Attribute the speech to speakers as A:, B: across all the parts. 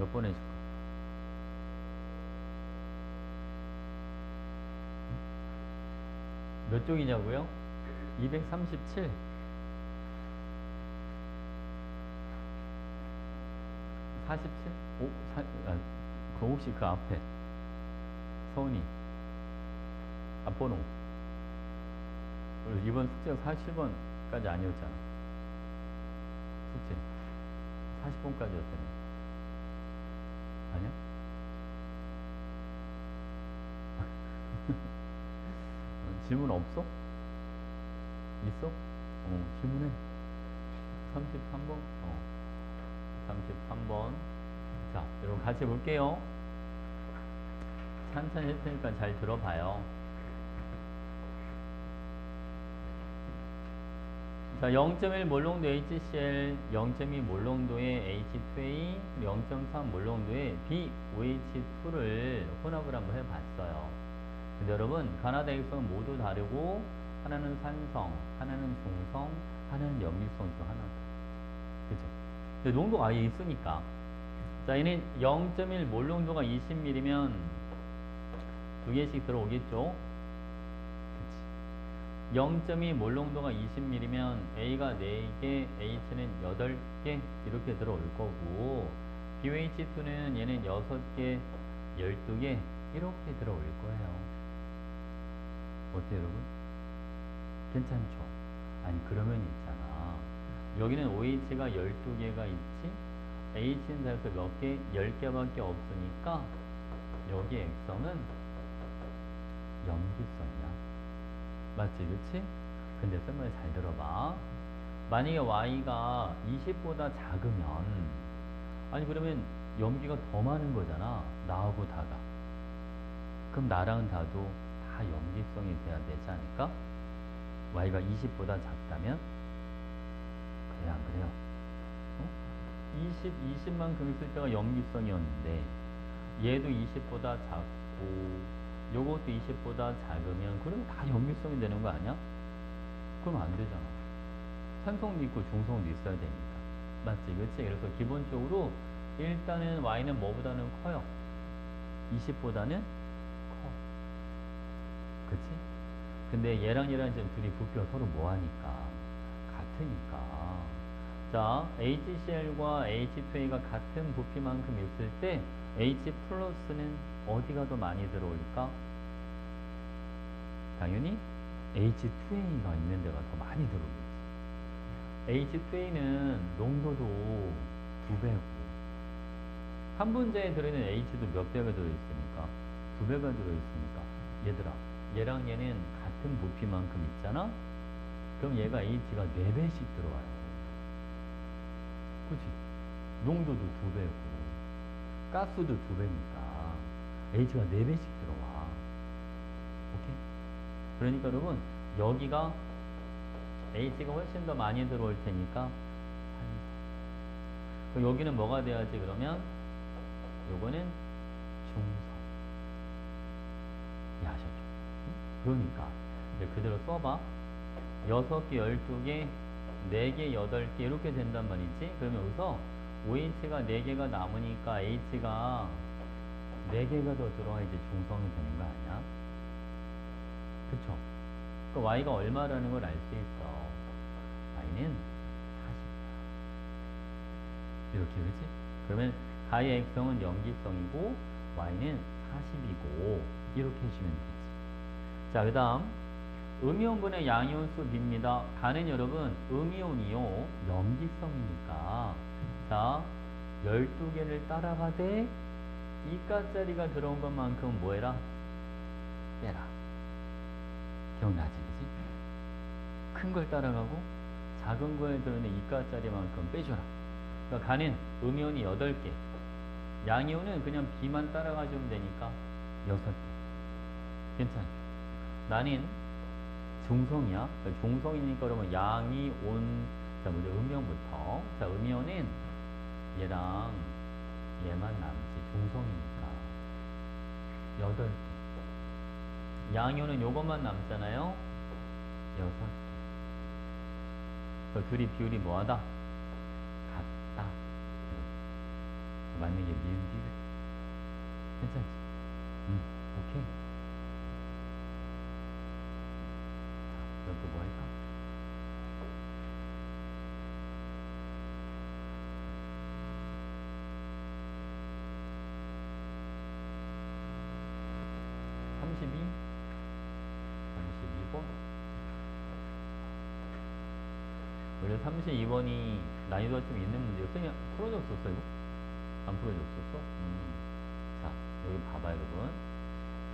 A: 몇 번 해줄까? 몇 쪽이냐고요? 237. 47? 오, 그 혹시 그 앞에 서은이 앞번호 그리고 이번 숙제가 47번까지 아니었잖아. 숙제 40번까지였다며. 아니야? 질문 없어? 있어? 질문해. 33번? 33번. 자, 여러분 같이 볼게요. 천천히 할 테니까 잘 들어봐요. 자, 0.1 몰롱도 HCl, 0.2 몰롱도의 H2A, 0.3 몰롱도의 BOH2를 혼합을 한번 해봤어요. 근데 여러분, 가나다 액성은 모두 다르고, 하나는 산성, 하나는 중성, 하나는 염기성 중 하나다. 그죠? 근데 농도가 아예 있으니까. 자, 얘는 0.1 몰롱도가 20ml면 두 개씩 들어오겠죠? 0.2 몰롱도가 20ml면 A가 4개, H는 8개 이렇게 들어올 거고 BOH2는 얘는 6개, 12개 이렇게 들어올 거예요. 어때요 여러분? 괜찮죠? 아니 그러면 있잖아. 여기는 OH가 12개가 있지 H는 자에서 몇 개? 10개밖에 없으니까 여기 액성은 염기성이야. 맞지, 그치? 근데 설명을 잘 들어봐. 만약에 y가 20보다 작으면 아니 그러면 염기가 더 많은 거잖아. 나하고 다가. 그럼 나랑 다도 다 염기성이 돼야 되지 않을까? y가 20보다 작다면? 그래요, 안 그래요? 20만큼 있을 때가 염기성이었는데 얘도 20보다 작고 요것도 20보다 작으면 그러면 다 염기성이 되는 거 아니야? 그럼 안 되잖아. 산성도 있고 중성도 있어야 되니까. 맞지? 그치? 그래서 기본적으로 일단은 y는 뭐보다는 커요? 20보다는 커. 그치? 근데 얘랑 지금 둘이 부피가 서로 뭐하니까? 같으니까. 자, HCl과 H2A가 같은 부피만큼 있을 때 H 플러스는 어디가 더 많이 들어올까? 당연히 H2A가 있는 데가 더 많이 들어오겠지. H2A는 농도도 2배고 한 분자에 들어있는 H도 몇 배가 들어있으니까 2배가 들어있으니까 얘들아 얘랑 얘는 같은 부피만큼 있잖아? 그럼 얘가 H가 4배씩 들어와요. 그치? 농도도 2배고 가스도 2배니까 H가 4배씩 들어와. 오케이? 그러니까 여러분 여기가 H가 훨씬 더 많이 들어올 테니까 산성. 여기는 뭐가 돼야지 그러면? 요거는 중성. 이해하셨죠? 그러니까 이제 그대로 써봐. 6개, 12개, 4개, 8개 이렇게 된단 말이지. 그러면 여기서 OH가 4개가 남으니까 H가 4개가 더 들어와야지 중성이 되는 거 아니야? 그쵸? 그 Y가 얼마라는 걸 알 수 있어. Y는 40. 이렇게, 그치? 그러면 가의 액성은 염기성이고 Y는 40이고 이렇게 해주면 되지. 자, 그 다음 음이온분의 양이온수 B입니다. 가는 여러분 음이온이요 염기성이니까 자 12개를 따라가되 이가짜리가 들어온 것만큼 뭐해라? 빼라. 기억나지? 그지? 큰 걸 따라가고 작은 거에 들어있는 이가짜리만큼 빼줘라. 그러니까 가는 음이온이 8개 양이온은 그냥 B만 따라가주면 되니까 6개. 괜찮죠? 나는 중성이야. 그러니까 중성이니까 그러면 양이온 자 먼저 음이온부터 자 음이온은 얘랑 얘만 남지 중성이니까 8개 양이온은 요것만 남잖아요 6개 그 둘이 비율이 뭐하다? 같다. 맞는 게 미음지. 괜찮지? 오케이. 그럼 또 뭐 할까? 원래 32번이 난이도가 좀 있는 문제였어. 그냥 풀어줬었어, 이거? 안 풀어줬었어? 자, 여기 봐봐요, 여러분.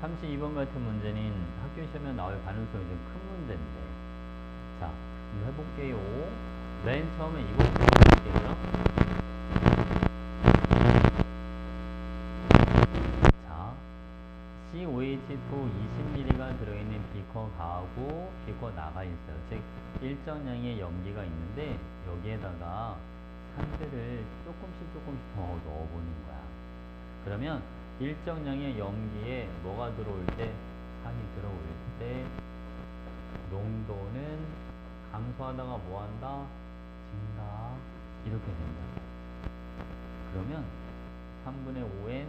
A: 32번 같은 문제는 학교 시험에 나올 가능성이 좀 큰 문제인데. 자, 한번 해볼게요. 맨 처음에 이거부터 해볼게요. 자, COH2 20ml가 들어있는 비커 가하고 비커 나가 있어요. 즉, 일정량의 염기가 있는데 여기에다가 산들을 조금씩 더 넣어보는 거야. 그러면 일정량의 염기에 뭐가 들어올 때, 산이 들어올 때 농도는 감소하다가 뭐한다? 증가. 이렇게 된다. 그러면 3분의 5n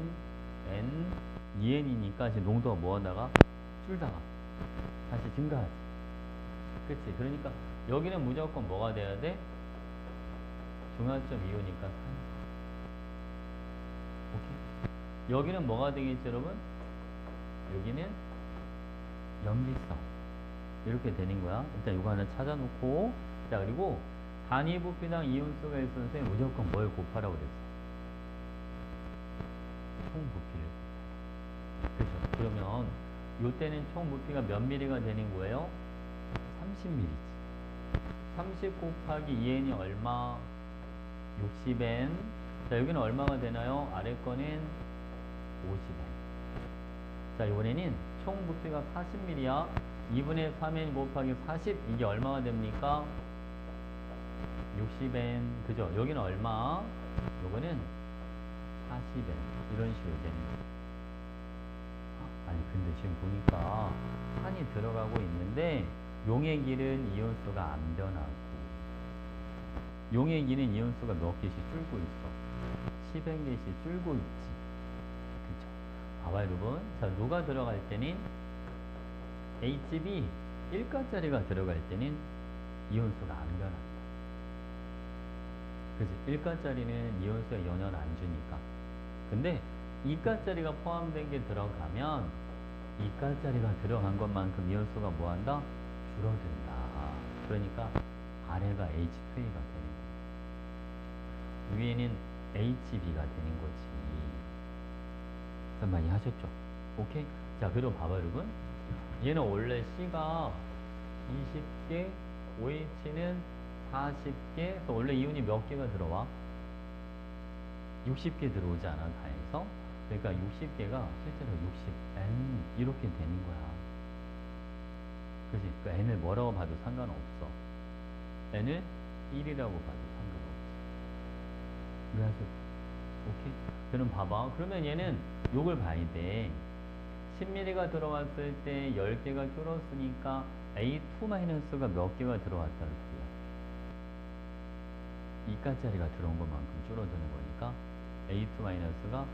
A: n 2n이니까 지금 농도가 뭐하다가 줄다가 다시 증가하지. 그치? 그러니까 여기는 무조건 뭐가 돼야 돼? 중화점 이오니까 산. 오케이? 여기는 뭐가 되겠지, 여러분? 여기는 염기성. 이렇게 되는 거야. 일단 이거 하나 찾아놓고. 자, 그리고 단위 부피당 이온수가 있어서 선생님 무조건 뭘 곱하라고 그랬어? 총 부피를. 그죠? 그러면 요때는 총 부피가 몇 미리가 되는 거예요? 30ml지. 30 곱하기 2n이 얼마? 60n. 자, 여기는 얼마가 되나요? 아래 거는 50n. 자, 이번에는 총 부피가 40ml야. 2분의 3n 곱하기 40. 이게 얼마가 됩니까? 60n. 그죠? 여기는 얼마? 요거는 40n. 이런 식으로 되는 거예요. 아니, 근데 지금 보니까 산이 들어가고 있는데 용의 길은 이온수가 안 변하고, 용의 길은 이온수가 몇 개씩 줄고 있어? 10개씩 줄고 있지. 그쵸? 봐봐, 여러분. 자, 누가 들어갈 때는 HB 1가짜리가 들어갈 때는 이온수가 안 변한다. 그치? 1가짜리는 이온수에 영향을 안 주니까. 근데 2가짜리가 포함된 게 들어가면 2가짜리가 들어간 것만큼 이온수가 뭐한다? 줄어든다. 그러니까 아래가 H2A가 되는 거예요. 위에는 HB가 되는 거지. 많이 하셨죠? 오케이? 자, 그리고 봐봐, 여러분. 얘는 원래 C가 20개, OH는 40개. 그래서 원래 이온이 몇 개가 들어와? 60개 들어오지 않아, 다 해서? 그러니까 60개가 실제로 60n 이렇게 되는 거야. 그치? 그 n을 뭐라고 봐도 상관없어. n을 1이라고 봐도 상관없어. 그래서 오케이? 그럼 봐봐. 그러면 얘는 요걸 봐야 돼. 10ml가 들어왔을 때 10개가 줄었으니까 A2-가 몇 개가 들어왔다는 소리야. 2가짜리가 들어온 것만큼 줄어드는 거니까 A2-가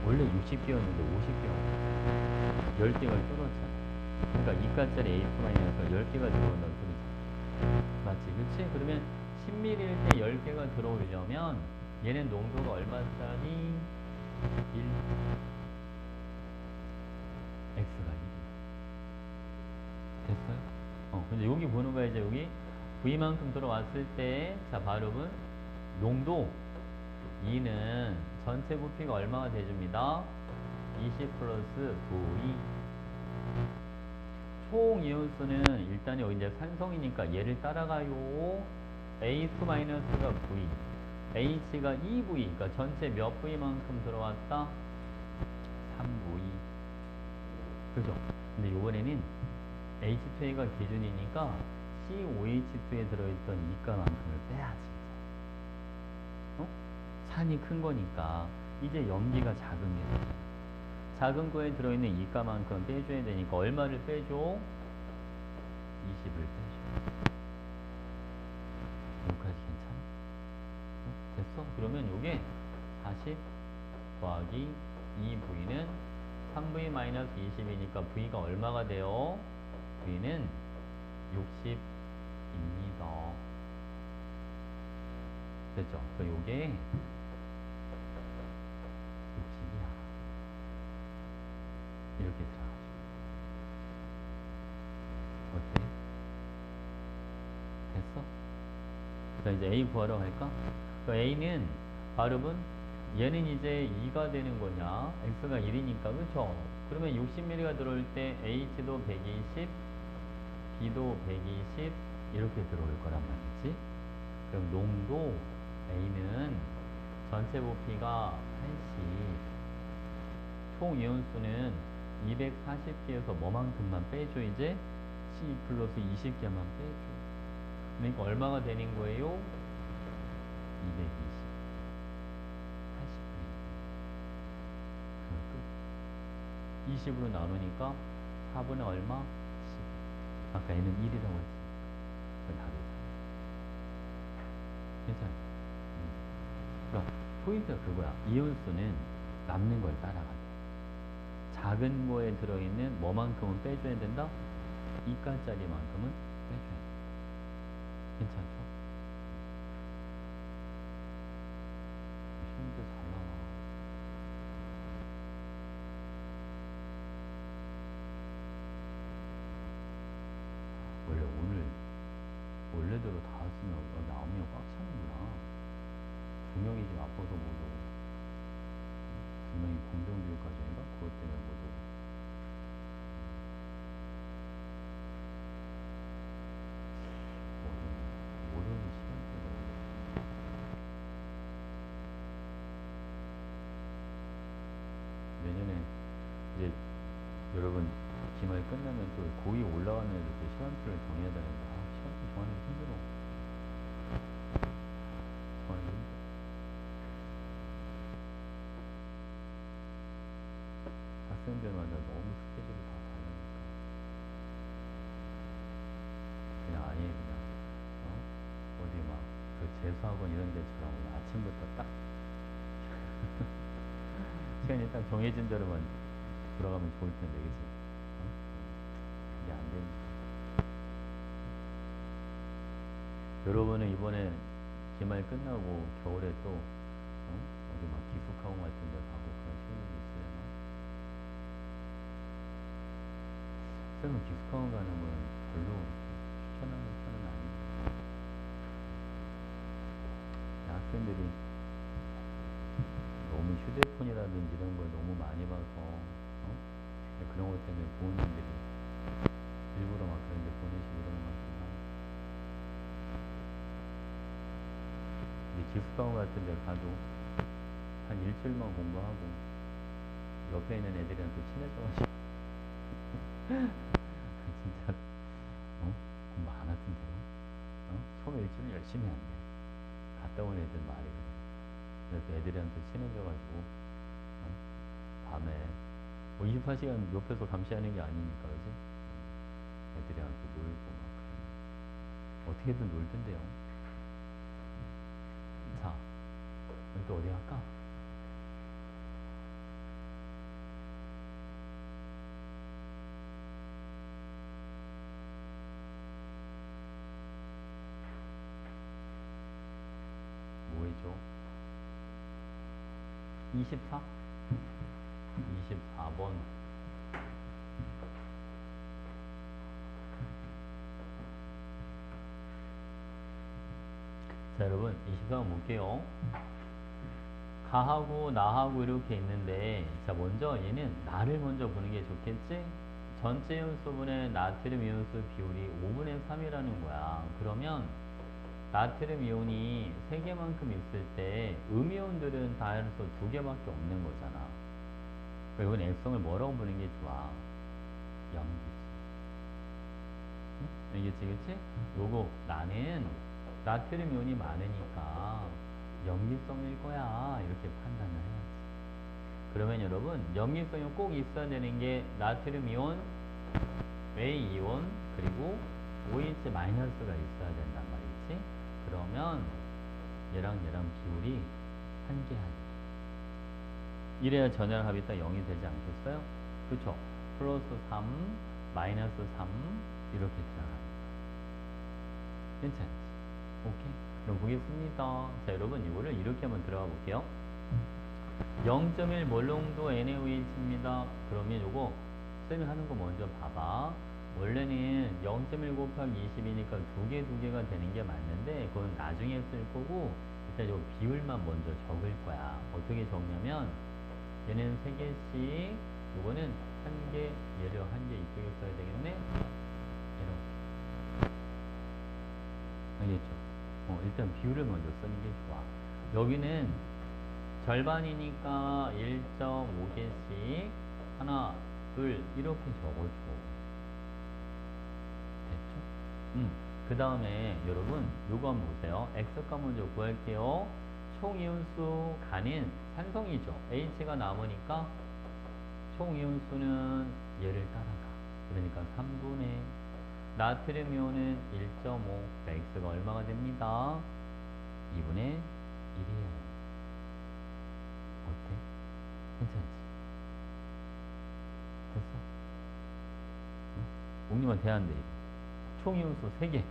A: 원래 60개였는데 50개가 10개가 줄었잖아. 그러니까 2가짜리 A2-가 10개가 들어온다는 소리지. 맞지? 그치? 그러면 10ml일 때 10개가 들어오려면 얘는 농도가 얼마짜리? 1. X가 1. 됐어요? 근데 여기 보는 거야, 이제 여기. V만큼 들어왔을 때, 자, 바로는 농도 2는 전체 부피가 얼마가 돼줍니다? 20 플러스 V. 총 이온수는 일단 여기 이제 산성이니까 얘를 따라가요. A2-가 V. H가 2V. 그러니까 전체 몇 V만큼 들어왔다? 3V. 그죠? 근데 요번에는 H2A가 기준이니까 COH2에 들어있던 이가만큼을 빼야지. 산이 큰 거니까 이제 염기가 작은 게 되잖아. 작은 거에 들어있는 이가만큼 빼줘야 되니까 얼마를 빼줘? 20을 빼줘. 여기까지 괜찮아? 그러면 요게 40 더하기 2V는 3V 마이너스 20이니까 V가 얼마가 돼요? V는 60입니다. 됐죠? 그러니까 요게 60이야. 이렇게 들어가죠. 어때? 됐어? 자, 이제 A 구하러 갈까? 그 A는 발음은 얘는 이제 2가 되는 거냐? X가 1이니까, 그쵸? 그러면 60mm가 들어올 때 H도 120, B도 120 이렇게 들어올 거란 말이지. 그럼 농도 A는 전체 부피가 80, 총 이온수는 240개에서 뭐만큼만 빼줘? 이제 C 플러스 20개만 빼줘. 그러니까 얼마가 되는 거예요? 220. 80. 20으로 나누니까 4분의 얼마? 10. 아까 얘는 1이라고 했으니까. 그건 답이잖아. 괜찮아. 그러니까 포인트가 그거야. 이온수는 남는 걸 따라가야 돼. 작은 거에 들어있는 뭐만큼은 빼줘야 된다? 2가짜리만큼은 빼줘야 돼. 괜찮죠? 시험도 잘 나와. 원래 원래대로 다 쓰면 나오면 꽉 차는구나. 두 명이 지금 아파서 못 오고, 두 명이 공정교육과정인가? 그것 때문에 못 오고. 월요일 시간대가 내년에 이제 여러분 기말 끝나면 또 고2 올라가는 애들 또 시간표를 정해야 되는데, 시간표 정하는 게 힘들어. 정하는 게 힘들어. 학생들마다 너무 스케줄이 다 다르니까 그냥 아예 그냥 어디 막 그 재수학원 이런 데처럼 아침부터 딱 시간이 딱 정해진 대로만 돌아가면 좋을 텐데, 그치? 이게 안 되니까. 여러분은 이번에 기말 끝나고 겨울에 또 어디 막 기숙학원 같은 데 가고 그런 시간이 있으려나? 쌤은 기숙학원 가는 건 별로 추천하는 편은 아니에요. 학생들이 너무 휴대폰이라든지 이런 걸 너무 많이 봐서 그런 것 때문에 부모님들이 일부러 막 그런 데 보내시고 이러는 것 같구나. 기숙학원 같은 데 가도 한 일주일만 공부하고 옆에 있는 애들이랑 또 친해져가지고 진짜 공부 안 하던데요? 처음에 일주일 열심히 안 돼. 갔다 온 애들 말이 그래. 그래서 애들이랑 또 친해져가지고 밤에 뭐 24시간 옆에서 감시하는 게 아니니까, 그지? 애들이랑 또 놀고 막 그러면 어떻게든 놀던데요. 자, 여기 또 어디 갈까? 뭐 해줘? 24? 24번. 자, 여러분 24번 볼게요. 가하고 나하고 이렇게 있는데, 자, 먼저 얘는 나를 먼저 보는 게 좋겠지? 전체 이온수분의 나트륨 이온수 비율이 5분의 3이라는 거야. 그러면 나트륨 이온이 3개만큼 있을 때 음이온들은 다 해서 2개밖에 없는 거잖아. 이건 액성을 뭐라고 부르는 게 좋아? 염기지. 응? 알겠지, 그치? 요거 나는 나트륨 이온이 많으니까 염기성일 거야, 이렇게 판단을 해야지. 그러면 여러분 염기성이 꼭 있어야 되는 게 나트륨 이온, 웨이 이온, 그리고 OH 마이너스가 있어야 된단 말이지. 그러면 얘랑 비율이 한 개 한 개. 이래야 전열 합이 딱 0이 되지 않겠어요? 그쵸? 플러스 3, 마이너스 3 이렇게 들어갑니다. 괜찮지? 오케이? 그럼 보겠습니다. 자, 여러분 이거를 이렇게 한번 들어가 볼게요. 0.1 몰롱도 NaOH입니다. 그러면 요거 쌤이 하는 거 먼저 봐봐. 원래는 0.1 곱하기 20이니까 두 개가 되는 게 맞는데 그건 나중에 쓸 거고 일단 요 비율만 먼저 적을 거야. 어떻게 적냐면 얘는 3개씩 요거는 1개, 얘를 1개 이쁘게 써야 되겠네. 이렇게. 알겠죠? 일단 비율을 먼저 쓰는 게 좋아. 여기는 절반이니까 1.5개씩 하나, 둘 이렇게 적어줘. 됐죠? 그 다음에 여러분 요거 한번 보세요. X값 먼저 구할게요. 총이온수 간인 산성이죠. H가 남으니까 총이온수는 얘를 따라가. 그러니까 3분의 나트륨 이온은 1.5 X가 얼마가 됩니다? 2분의 1이에요. 어때? 괜찮지? 됐어? 응? 옥님한테 해야 한대. 총이온수 3개.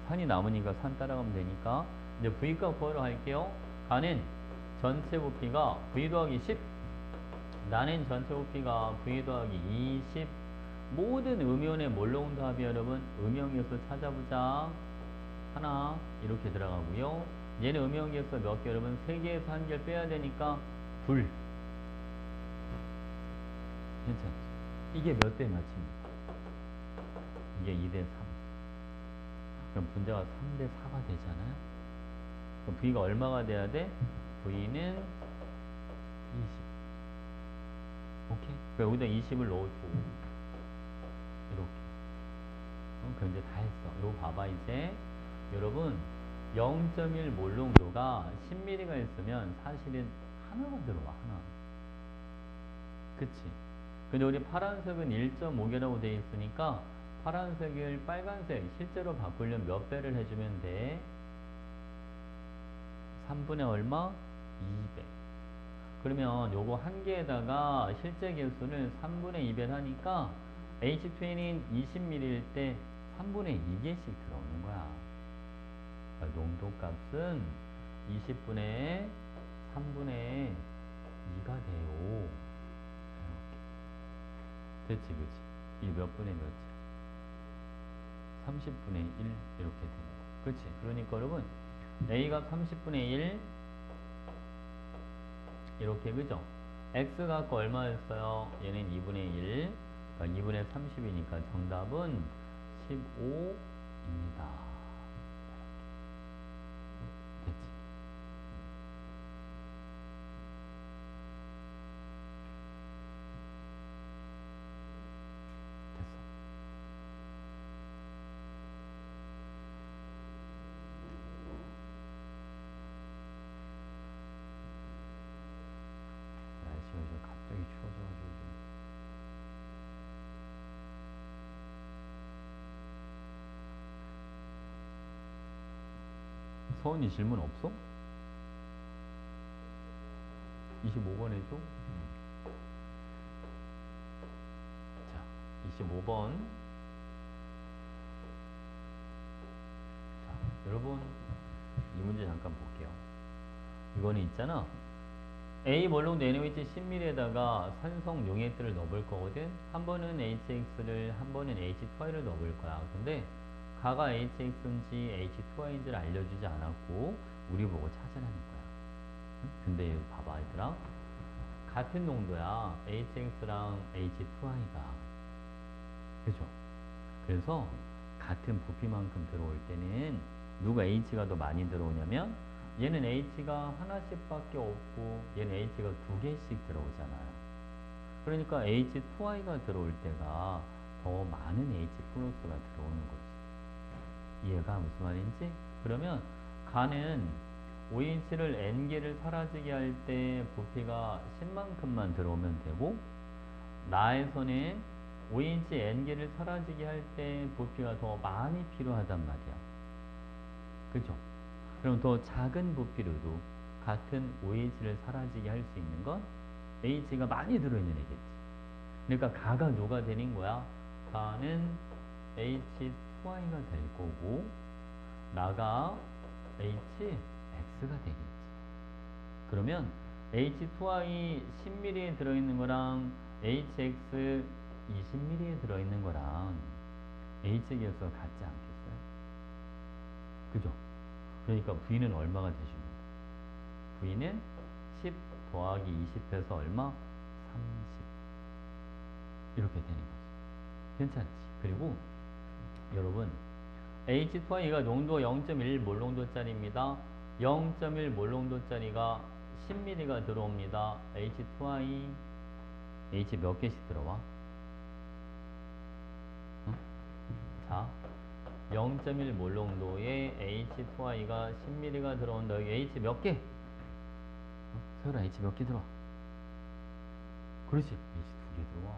A: 산이 남으니까 산 따라가면 되니까 이제 V값 구하러 할게요. 간은 전체 부피가 V 더하기 10, 나는 전체 부피가 V 더하기 20. 모든 음이온의 몰롱도 합이 여러분 음이온계수 찾아보자. 하나 이렇게 들어가고요. 얘는 음이온계수 몇 개 여러분? 3개에서 1개를 빼야 되니까 둘. 괜찮지? 이게 몇 대 몇입니까? 이게 2대 3. 그럼 분자가 3대 4가 되잖아요. 그럼 V가 얼마가 돼야 돼? V는 20. 오케이? 그럼 여기다 20을 넣어줘. 이렇게. 그럼 이제 다 했어. 이거 봐봐 이제. 여러분 0.1 몰롱도가 10ml가 있으면 사실은 하나가 들어와. 하나. 그치? 근데 우리 파란색은 1.5개라고 돼 있으니까 파란색을 빨간색 실제로 바꾸려면 몇 배를 해주면 돼? 3분의 얼마? 2배. 그러면 요거 한 개에다가 실제 개수를 3분의 2배를 하니까 H2N인 20ml일 때 3분의 2개씩 들어오는 거야. 그러니까 농도값은 20분의 3분의 2가 돼요. 이렇게. 됐지, 그치? 이 몇 분의 몇이야? 30분의 1 이렇게 되는 거. 그치? 그러니까 여러분 A값 30분의 1 이렇게, 그죠? X값 얼마였어요? 얘는 2분의 1 그러니까 2분의 30이니까 정답은 15입니다. 됐지? 됐어. 날씨가 요즘 갑자기 추워져가지고 서은이 질문 없어? 25번 해줘? 자, 25번. 자, 여러분 이 문제 잠깐 볼게요. 이거는 있잖아. A 몰롱도 NaOH 10ml에다가 산성 용액들을 넣어볼 거거든. 한 번은 HX를, 한 번은 H2Y를 넣어볼 거야. 근데 가가 HX인지 H2Y인지를 알려주지 않았고 우리 보고 찾으라는 거야. 근데 여기 봐봐 얘들아. 같은 농도야. HX랑 H2Y가. 그죠? 그래서 같은 부피만큼 들어올 때는 누가 H가 더 많이 들어오냐면 얘는 H가 하나씩밖에 없고 얘는 H가 2개씩 들어오잖아요. 그러니까 H2Y가 들어올 때가 더 많은 H 플러스가 들어오는 거지. 이해가 무슨 말인지? 그러면 가는 OH를 N개를 사라지게 할 때 부피가 10만큼만 들어오면 되고 나에서는 OH N개를 사라지게 할 때 부피가 더 많이 필요하단 말이야. 그죠? 그럼 더 작은 부피로도 같은 OH를 사라지게 할 수 있는 건 H가 많이 들어있는 애겠지. 그러니까 가가 누가 되는 거야? 가는 H2I가 될 거고 나가 HX가 되겠지. 그러면 H2I 10ml에 들어있는 거랑 HX 20ml에 들어있는 거랑 H의 개수가 같지 않겠어요? 그죠? 그러니까 V는 얼마가 되십니까? V는 10 더하기 20 해서 얼마? 30 이렇게 되는 거죠. 괜찮지? 그리고 여러분 H2I가 농도 0.1몰 농도짜리입니다. 0.1몰 농도짜리가 10ml가 들어옵니다. H2I H 몇 개씩 들어와? 응? 자 0.1몰 농도에 H2I가 10ml가 들어온다. 여기 H 몇 개? 세월아 H 몇 개 들어와? 그렇지 H 2개 들어와.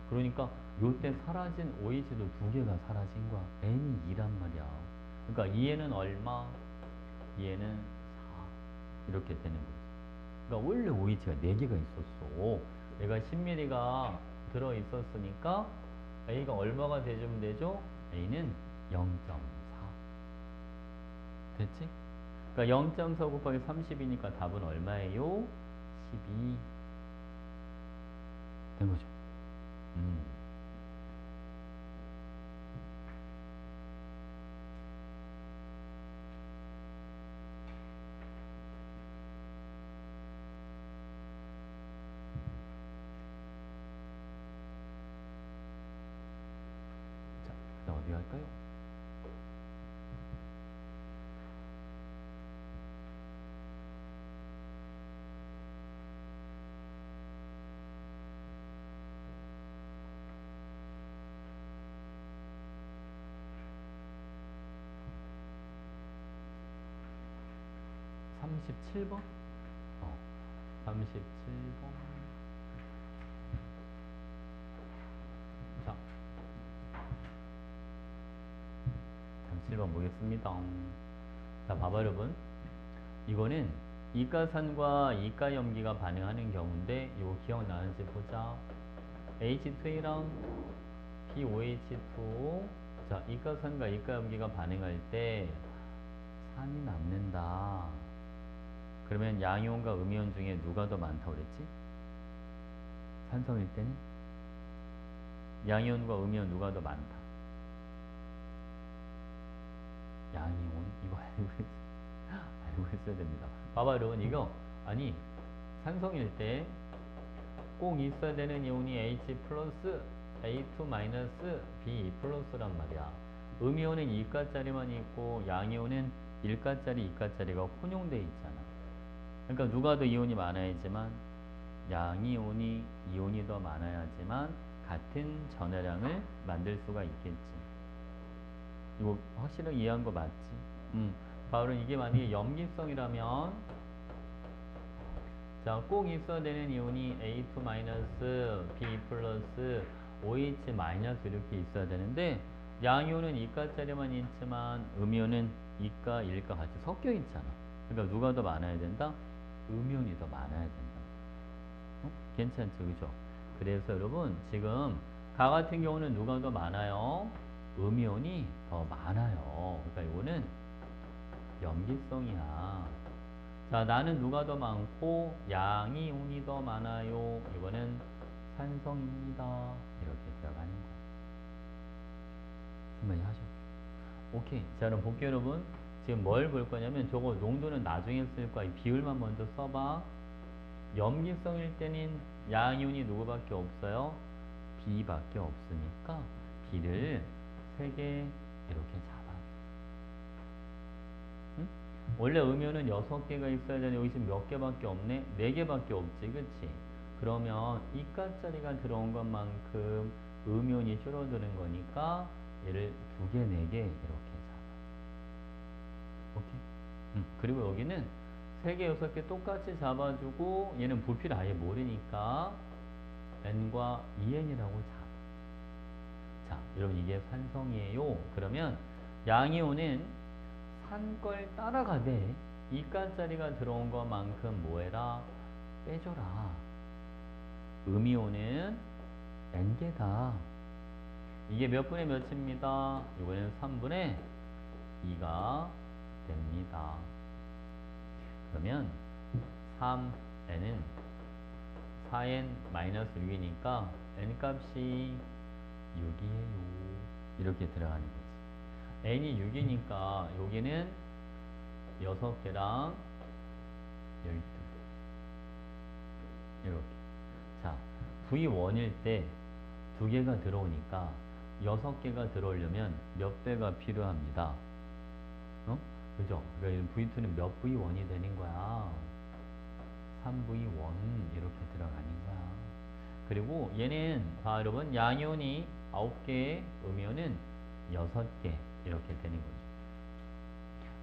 A: 그러니까 요때 사라진 OH도 2개가 사라진 거야. N이 2란 말이야. 그러니까 2에는 얼마? 2에는 4 이렇게 되는 거지. 그러니까 원래 OH가 4개가 있었어. 얘가 10ml가 들어있었으니까 A가 얼마가 되면 되죠? A는 0.4 됐지? 그러니까 0.4 곱하기 30이니까 답은 얼마예요? 12 된 거죠. 자, 그다음 어디 갈까요? (37번) 37번. 자, 37번 보겠습니다. 자, 봐봐 여러분. 이거는 이가산과 이가염기가 반응하는 경우인데 이거 기억나는지 보자. H2A랑 BOH2O. 자, 이가산과 이가염기가 반응할 때 산이 남는다. 그러면 양이온과 음이온 중에 누가 더 많다고 그랬지? 산성일 때는? 양이온과 음이온 누가 더 많다? 양이온. 이거 알고 있어야 됩니다. 봐봐 여러분 이거 아니 산성일 때 꼭 있어야 되는 이온이 H 플러스 A2 마이너스 B 플러스란 말이야. 음이온은 2가짜리만 있고 양이온은 1가짜리 2가짜리가 혼용되어 있잖아. 그러니까 누가 더 이온이 많아야지만 양이온이 이온이 더 많아야지만 같은 전하량을 만들 수가 있겠지. 이거 확실하게 이해한 거 맞지? 바로 이게 만약에 염기성이라면 자, 꼭 있어야 되는 이온이 A2 마이너스 B 플러스 OH 마이너스 이렇게 있어야 되는데 양이온은 2가짜리만 있지만 음이온은 2가 1가 같이 섞여 있잖아. 그러니까 누가 더 많아야 된다? 음이온이 더 많아야 된다. 괜찮죠? 그죠? 그래서 여러분 지금 가 같은 경우는 누가 더 많아요? 음이온이 더 많아요. 그러니까 이거는 염기성이야. 자, 나는 누가 더 많고 양이온이 더 많아요. 이거는 산성입니다. 이렇게 들어가는 거야. 한번 하죠. 오케이. 자, 그럼 볼게요, 여러분. 지금 뭘 볼 거냐면 저거 농도는 나중에 쓸 거야. 이 비율만 먼저 써봐. 염기성일 때는 양이온이 누구밖에 없어요? B밖에 없으니까 B를 3개 이렇게 잡아. 응? 원래 음이온은 6개가 있어야 되는데 여기 지금 몇 개밖에 없네? 4개밖에 없지, 그치? 그러면 이가짜리가 들어온 것만큼 음이온이 줄어드는 거니까 얘를 2개, 4개 이렇게 잡아. 오케이? 그리고 여기는 3개, 6개 똑같이 잡아주고 얘는 부피를 아예 모르니까 N과 2N이라고 잡아. 자, 여러분 이게 산성이에요. 그러면 양이온은 한 걸 따라가되 이가짜리가 들어온 것만큼 뭐해라? 빼줘라. 음이온은 n개다. 이게 몇 분의 몇입니다? 이거는 3분의 2가 됩니다. 그러면 3n은 4n-6이니까 n값이 6이에요. 이렇게 들어가는 거지. n이 6이니까 여기는 6개랑 12. 이렇게. 자, V1일 때 2개가 들어오니까 6개가 들어오려면 몇 배가 필요합니다. 어? 그죠? 그러니까 V2는 몇 V1이 되는 거야? 3V1 이렇게 들어가는 거야. 그리고 얘는 자 여러분 양이온이 9개, 음이온은 6개 이렇게 되는 거죠.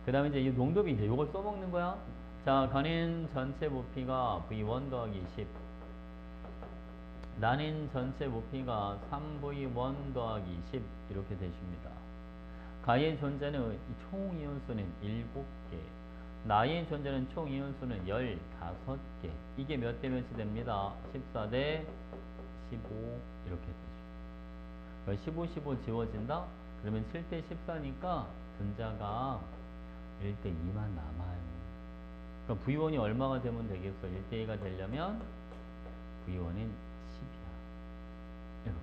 A: 그 다음에 이제 이 농도비 이제 이걸 써먹는 거야. 자, 간인 전체 부피가 V1 더하기 10. 난인 전체 부피가 3V1 더하기 10 이렇게 되십니다. 가의 존재는 총 이온수는 7개, 나의 존재는 총 이온수는 15개. 이게 몇 대 몇이 됩니다? 14 대 15 이렇게 되죠. 15, 15 지워진다? 그러면 7대 14니까 분자가 1대 2만 남아요. 그럼 V1이 얼마가 되면 되겠어? 1대 2가 되려면 V1은 10이야. 이렇게.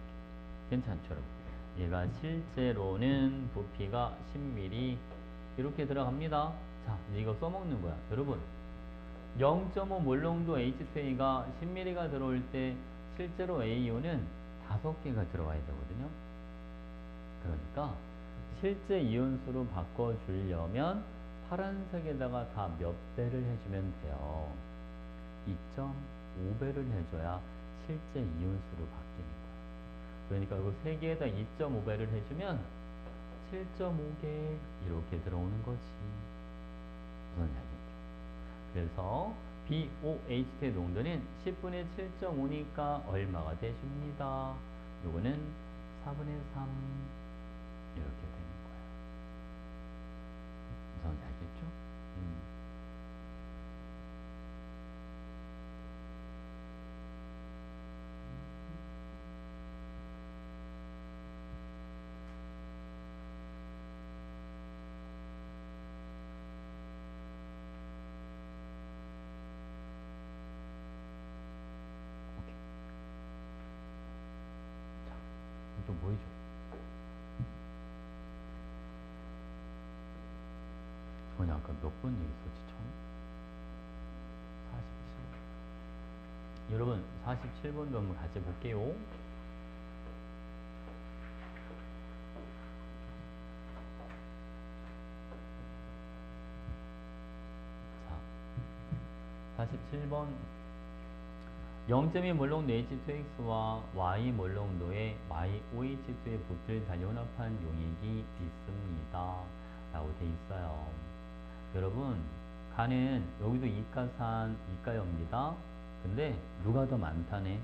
A: 괜찮죠, 여러분? 얘가 실제로는 부피가 10ml 이렇게 들어갑니다. 자, 이제 이거 써먹는 거야. 여러분, 0.5 몰농도 H2A가 10ml가 들어올 때 실제로 A이온은 5개가 들어가야 되거든요. 그러니까 실제 이온수로 바꿔주려면 파란색에다가 다 몇 배를 해주면 돼요. 2.5배를 해줘야 실제 이온수로 바뀌는 거예요. 그러니까 이거 3개에다 2.5배를 해주면 7.5개 이렇게 들어오는 거지. 무슨 이야기죠? 그래서 BOH2의 농도는 10분의 7.5니까 얼마가 되십니다. 요거는 4분의 3 이렇게 되는 거예요. 무슨 이야기죠? 또 뭐 해줘? 저번에 아까 몇 번 얘기했었지? 처음? 47. 여러분 47번도 한번 같이 볼게요. 자, 47번 0.2 몰롱도 H2X와 Y 몰롱도의 YOH2의 부피를 달연합한 용액이 있습니다. 라고 돼 있어요. 여러분, 간은 여기도 이가산, 이가엽니다. 근데 누가 더 많다네?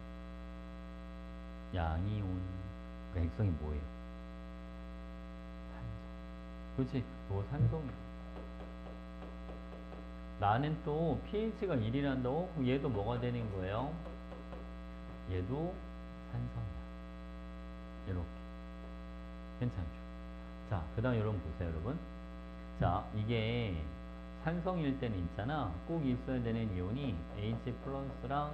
A: 양이온. 그 액성이 뭐예요? 산성. 그렇지? 이거 산성이야. 나는 또 pH가 1이란다고? 그럼 얘도 뭐가 되는 거예요? 얘도 산성이야. 이렇게. 괜찮죠? 자, 그 다음 여러분 보세요, 여러분. 자, 이게 산성일 때는 있잖아. 꼭 있어야 되는 이온이 H 플러스랑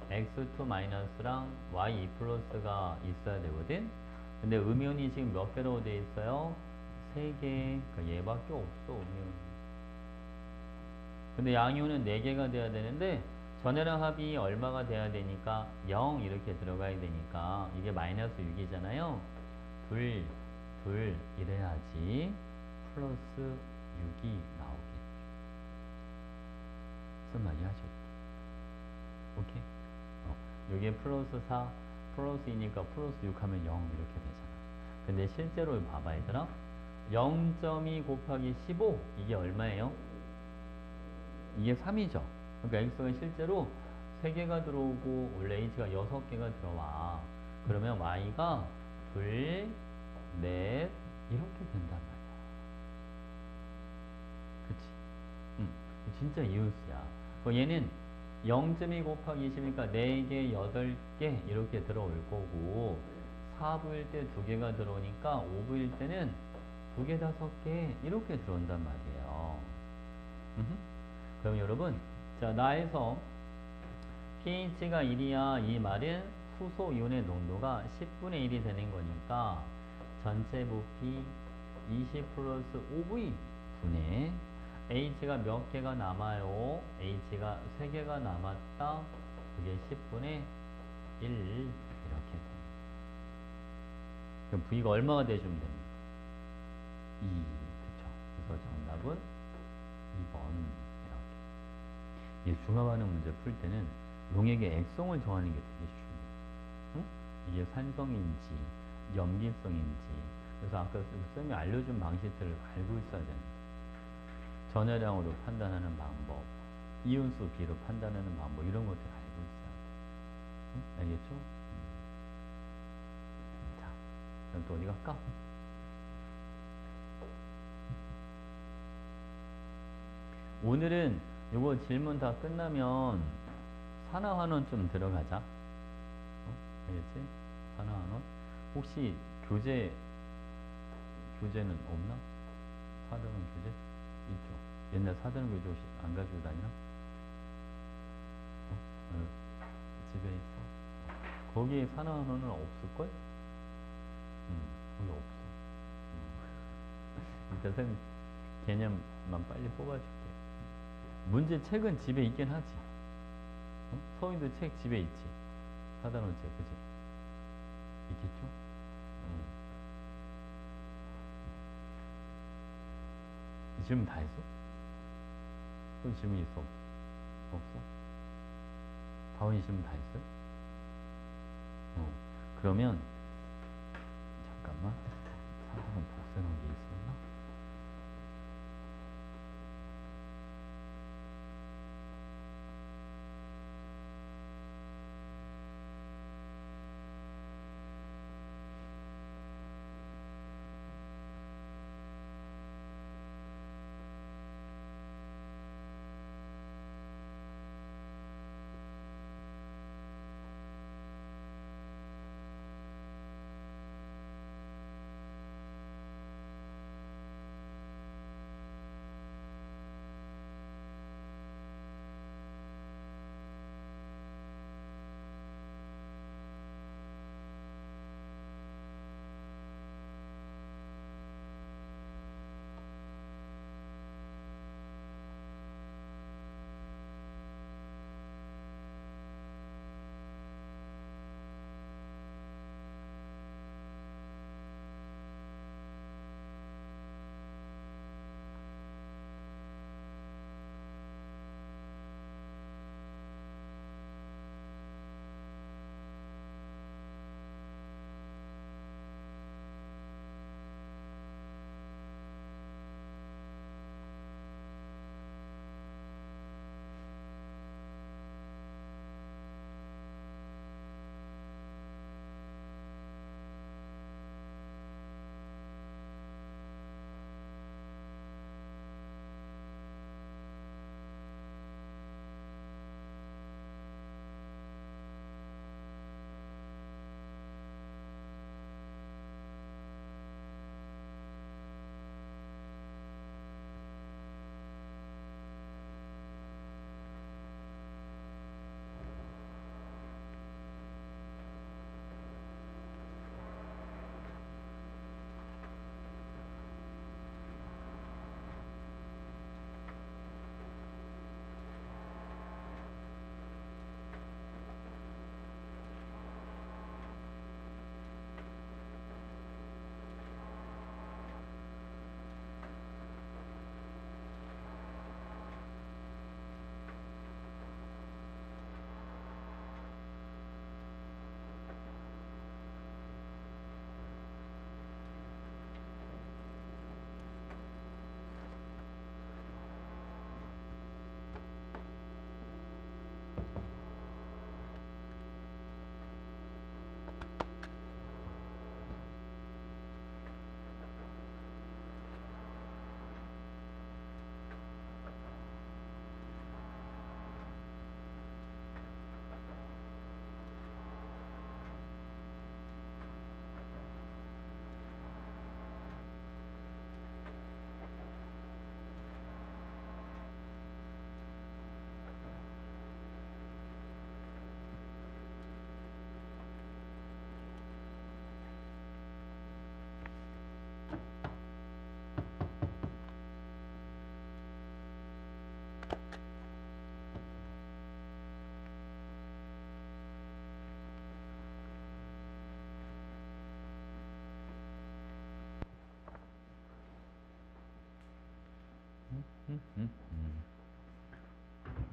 A: X2 마이너스랑 Y2 플러스가 있어야 되거든? 근데 음이온이 지금 몇 개로 되어 있어요? 3개. 그러니까 얘밖에 없어, 음이온이. 근데 양이온은 4개가 돼야 되는데 전해랑 합이 얼마가 돼야 되니까 0 이렇게 들어가야 되니까 이게 마이너스 6이잖아요. 둘 이래야지 플러스 6이 나오겠죠. 무슨 말이 하죠? 오케이? 여기에 플러스 4 플러스 2니까 플러스 6 하면 0 이렇게 되잖아. 근데 실제로 봐봐 얘들아. 0.2 곱하기 15 이게 얼마예요? 이게 3이죠. 그러니까 X가 실제로 3개가 들어오고 원래 H가 6개가 들어와. 그러면 Y가 2, 4 이렇게 된단 말이야. 진짜 이웃이야. 얘는 0.2 곱하기 20이니까 4개, 8개 이렇게 들어올 거고 4부일 때 2개가 들어오니까 5부일 때는 2개, 5개 이렇게 들어온단 말이에요. 그럼 여러분, 자, 나에서 pH가 1이야. 이 말은 수소 이온의 농도가 10분의 1이 되는 거니까 전체 부피 20 플러스 5V 분의 H가 몇 개가 남아요? H가 3개가 남았다. 그게 10분의 1 이렇게 돼. 그럼 V가 얼마가 돼주면 됩니까? 2. 그쵸? 그래서 정답은 2번 이렇게. 이 중화반응 문제 풀 때는 용액의 액성을 정하는 게 되게 중요해요. 응? 이게 산성인지 염기성인지. 그래서 아까 쌤이 알려준 방식들을 알고 있어야 됩니다. 전해량으로 판단하는 방법, 이온수 비로 판단하는 방법 이런 것들 알고 있어야 돼요. 응? 알겠죠? 자, 그럼 또 어디 갈까? 오늘은 요거 질문 다 끝나면 산화환원 좀 들어가자. 알겠지? 산화환원. 혹시 교재는 없나? 사단원 교재? 있죠. 옛날 사단원 교재 혹시 안 가지고 다니나? 집에 있어. 거기에 산화환원은 없을걸? 거기 없어. 일단 선 개념만 빨리 뽑아줄게. 문제책은 집에 있긴 하지. 서인도 책 집에 있지. 사단원 책, 그치? 있겠죠? 이 질문 다 했어? 또 질문 있어? 없어? 다원이 질문 다 했어요? 그러면 잠깐만. 사단원 복사한 게 있었나?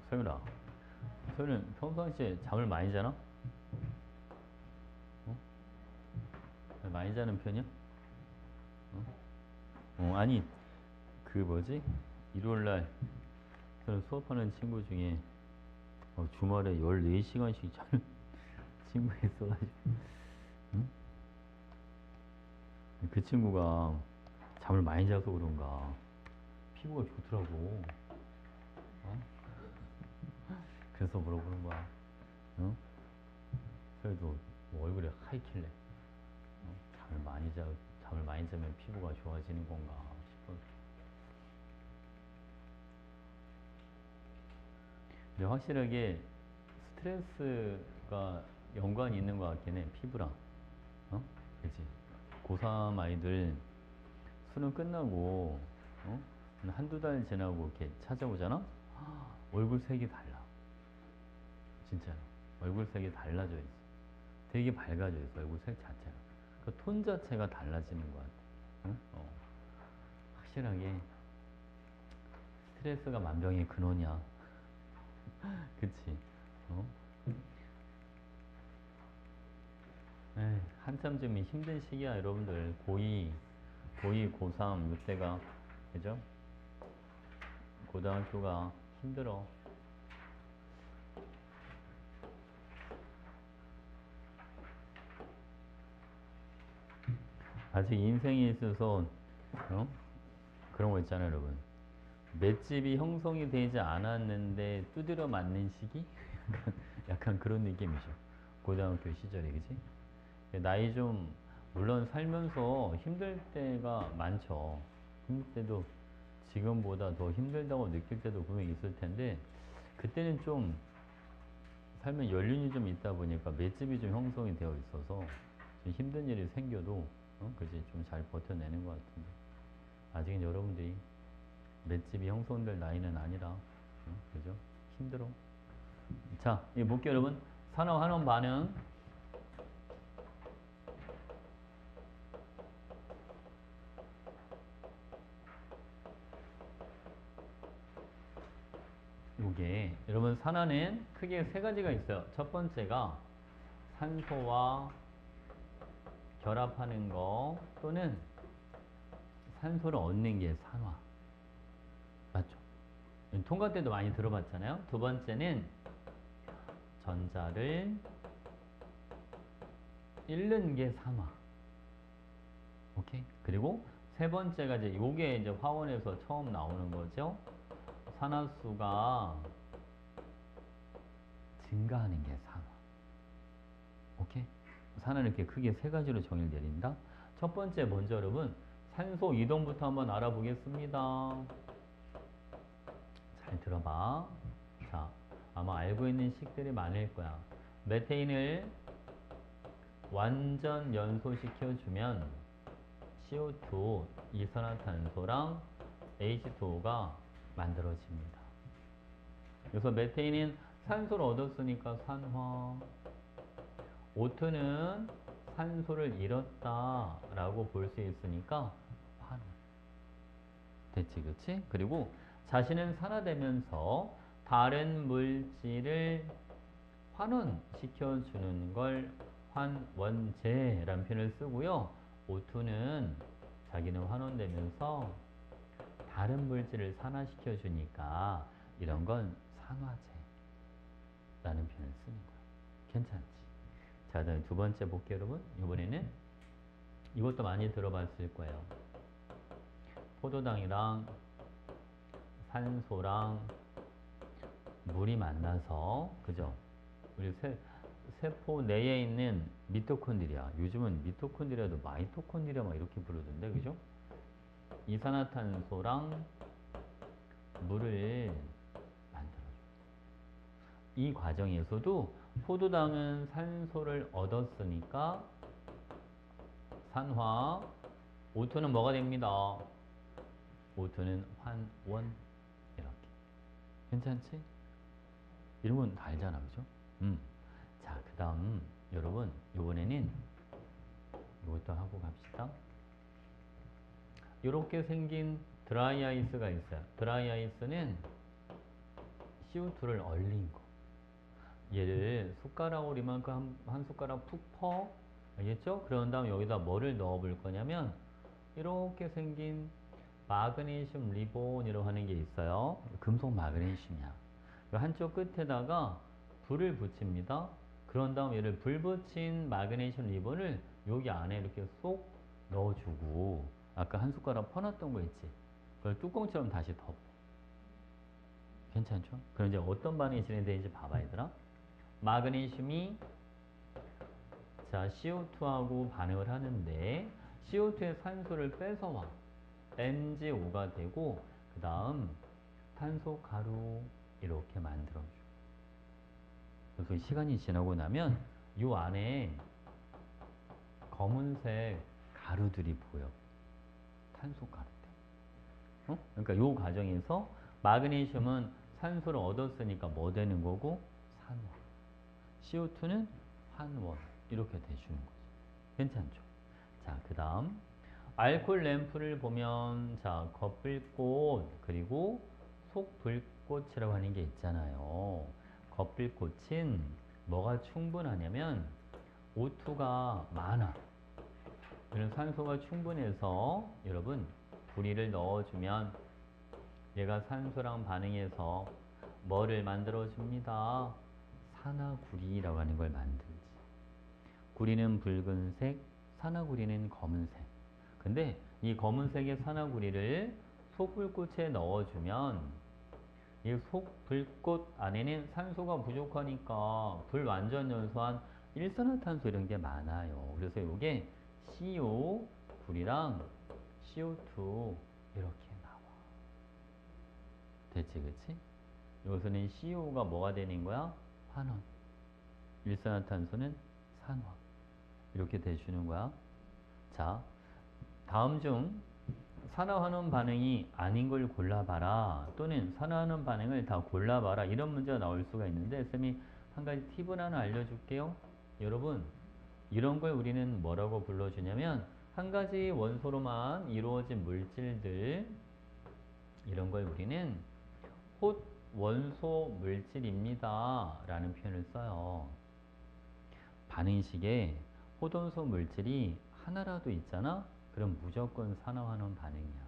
A: 소윤아, 소윤은 평상시에 잠을 많이 자나? 어? 많이 자는 편이야? 아니, 그 뭐지? 일요일날 저는 수업하는 친구 중에 주말에 14시간씩 자는 친구가 있어가지고 응? 그 친구가 잠을 많이 자서 그런가 피부가 좋더라고. 어? 그래서 물어보는 거야. 응? 그래도 뭐 얼굴이 하얗길래 잠을 많이 자면 피부가 좋아지는 건가 싶어서. 근데 확실하게 스트레스가 연관이 있는 것 같긴 해, 피부랑. 어? 그치? 고3 아이들 수능 끝나고, 한두 달 지나고 이렇게 찾아오잖아? 얼굴 색이 달라. 진짜로. 얼굴 색이 달라져 있어. 되게 밝아져 있어, 얼굴 색 자체가. 그 톤 자체가 달라지는 것 같아. 응? 확실하게 스트레스가 만병의 근원이야. 그치? 어? 에이, 한참 좀 힘든 시기야, 여러분들. 고2, 고3, 이때가, 그죠? 고등학교가 힘들어. 아직 인생에 있어서, 어? 그런 거 있잖아요, 여러분. 맷집이 형성이 되지 않았는데 두드려 맞는 시기? 약간 그런 느낌이죠. 고등학교 시절에, 그지? 나이 좀, 물론 살면서 힘들 때가 많죠. 힘들 때도 지금보다 더 힘들다고 느낄 때도 분명히 있을 텐데, 그때는 좀 삶에 연륜이 좀 있다 보니까 맷집이 좀 형성이 되어 있어서 좀 힘든 일이 생겨도, 그지? 좀 잘 버텨내는 것 같은데. 아직은 여러분들이 맷집이 형성될 나이는 아니라, 그죠? 힘들어. 자, 이 볼게요, 여러분. 산화 환원 반응. 요게 여러분, 산화는 크게 세 가지가 있어요. 첫 번째가 산소와 결합하는 거 또는 산소를 얻는 게 산화. 맞죠? 통과 때도 많이 들어봤잖아요. 두 번째는 전자를 잃는 게 산화. 오케이? 그리고 세 번째가 이제 요게 이제 화원에서 처음 나오는 거죠. 산화수가 증가하는 게 산화. 오케이? 산화는 이렇게 크게 세 가지로 정의를 내린다. 첫 번째 먼저 여러분 산소 이동부터 한번 알아보겠습니다. 잘 들어봐. 자, 아마 알고 있는 식들이 많을 거야. 메테인을 완전 연소시켜주면 CO2, 이산화탄소랑 H2O가 만들어집니다. 그래서 메테인은 산소를 얻었으니까 산화, O2는 산소를 잃었다라고 볼 수 있으니까 환. 됐지, 그치? 그리고 자신은 산화되면서 다른 물질을 환원시켜주는 걸 환원제라는 표현을 쓰고요. O2는 자기는 환원되면서 다른 물질을 산화시켜주니까 이런 건 산화제라는 표현을 쓰는 거야. 괜찮지? 자, 다음 두 번째 볼게요, 여러분. 이번에는 이것도 많이 들어봤을 거예요. 포도당이랑 산소랑 물이 만나서, 그죠? 우리 세포 내에 있는 미토콘드리아. 요즘은 미토콘드리아도 마이토콘드리아 막 이렇게 부르던데, 그죠? 이산화탄소랑 물을 만들어줘. 이 과정에서도 포도당은 산소를 얻었으니까 산화, O2는 뭐가 됩니다? O2는 환원. 이렇게. 괜찮지? 이런 건 다 알잖아, 그죠? 자, 그 다음, 여러분, 요번에는 이것도 하고 갑시다. 이렇게 생긴 드라이 아이스가 있어요. 드라이 아이스는 CO2를 얼린 거. 얘를 숟가락으로 이만큼 한 숟가락 푹 퍼. 알겠죠? 그런 다음 여기다 뭐를 넣어 볼 거냐면, 이렇게 생긴 마그네슘 리본이라고 하는 게 있어요. 금속 마그네슘이야. 한쪽 끝에다가 불을 붙입니다. 그런 다음 얘를 불 붙인 마그네슘 리본을 여기 안에 이렇게 쏙 넣어주고, 아까 한 숟가락 퍼놨던 거 있지? 그걸 뚜껑처럼 다시 덮어. 괜찮죠? 그럼 이제 어떤 반응이 진행되는지 봐봐, 얘들아. 마그네슘이 자 CO2하고 반응을 하는데 CO2의 산소를 뺏어와. NG5가 되고 그 다음 탄소 가루 이렇게 만들어줘. 그래서 시간이 지나고 나면 이 안에 검은색 가루들이 보여. 탄소 가루들. 그러니까 이 과정에서 마그네슘은 산소를 얻었으니까 뭐 되는 거고? 산화. CO2는 환원. 이렇게 돼주는 거죠. 괜찮죠? 자, 그 다음 알코올 램프를 보면 자 겉불꽃 그리고 속불꽃이라고 하는 게 있잖아요. 겉불꽃은 뭐가 충분하냐면 O2가 많아. 그런 산소가 충분해서 여러분 구리를 넣어주면 얘가 산소랑 반응해서 뭐를 만들어줍니다. 산화구리라고 하는 걸 만들지. 구리는 붉은색, 산화구리는 검은색. 근데 이 검은색의 산화구리를 속불꽃에 넣어주면 이 속불꽃 안에는 산소가 부족하니까 불완전 연소한 일산화탄소 이런 게 많아요. 그래서 이게 CO 구리랑 CO2 이렇게 나와. 됐지, 그치? 여기서는 CO가 뭐가 되는 거야? 환원. 일산화탄소는 산화. 이렇게 돼주는 거야. 자, 다음 중 산화환원 반응이 아닌 걸 골라봐라 또는 산화환원 반응을 다 골라봐라 이런 문제가 나올 수가 있는데 쌤이 한 가지 팁을 하나 알려줄게요. 여러분 이런 걸 우리는 뭐라고 불러주냐면 한 가지 원소로만 이루어진 물질들 이런 걸 우리는 홑 원소 물질입니다 라는 표현을 써요. 반응식에 홑원소 물질이 하나라도 있잖아? 그럼 무조건 산화환원 반응이야.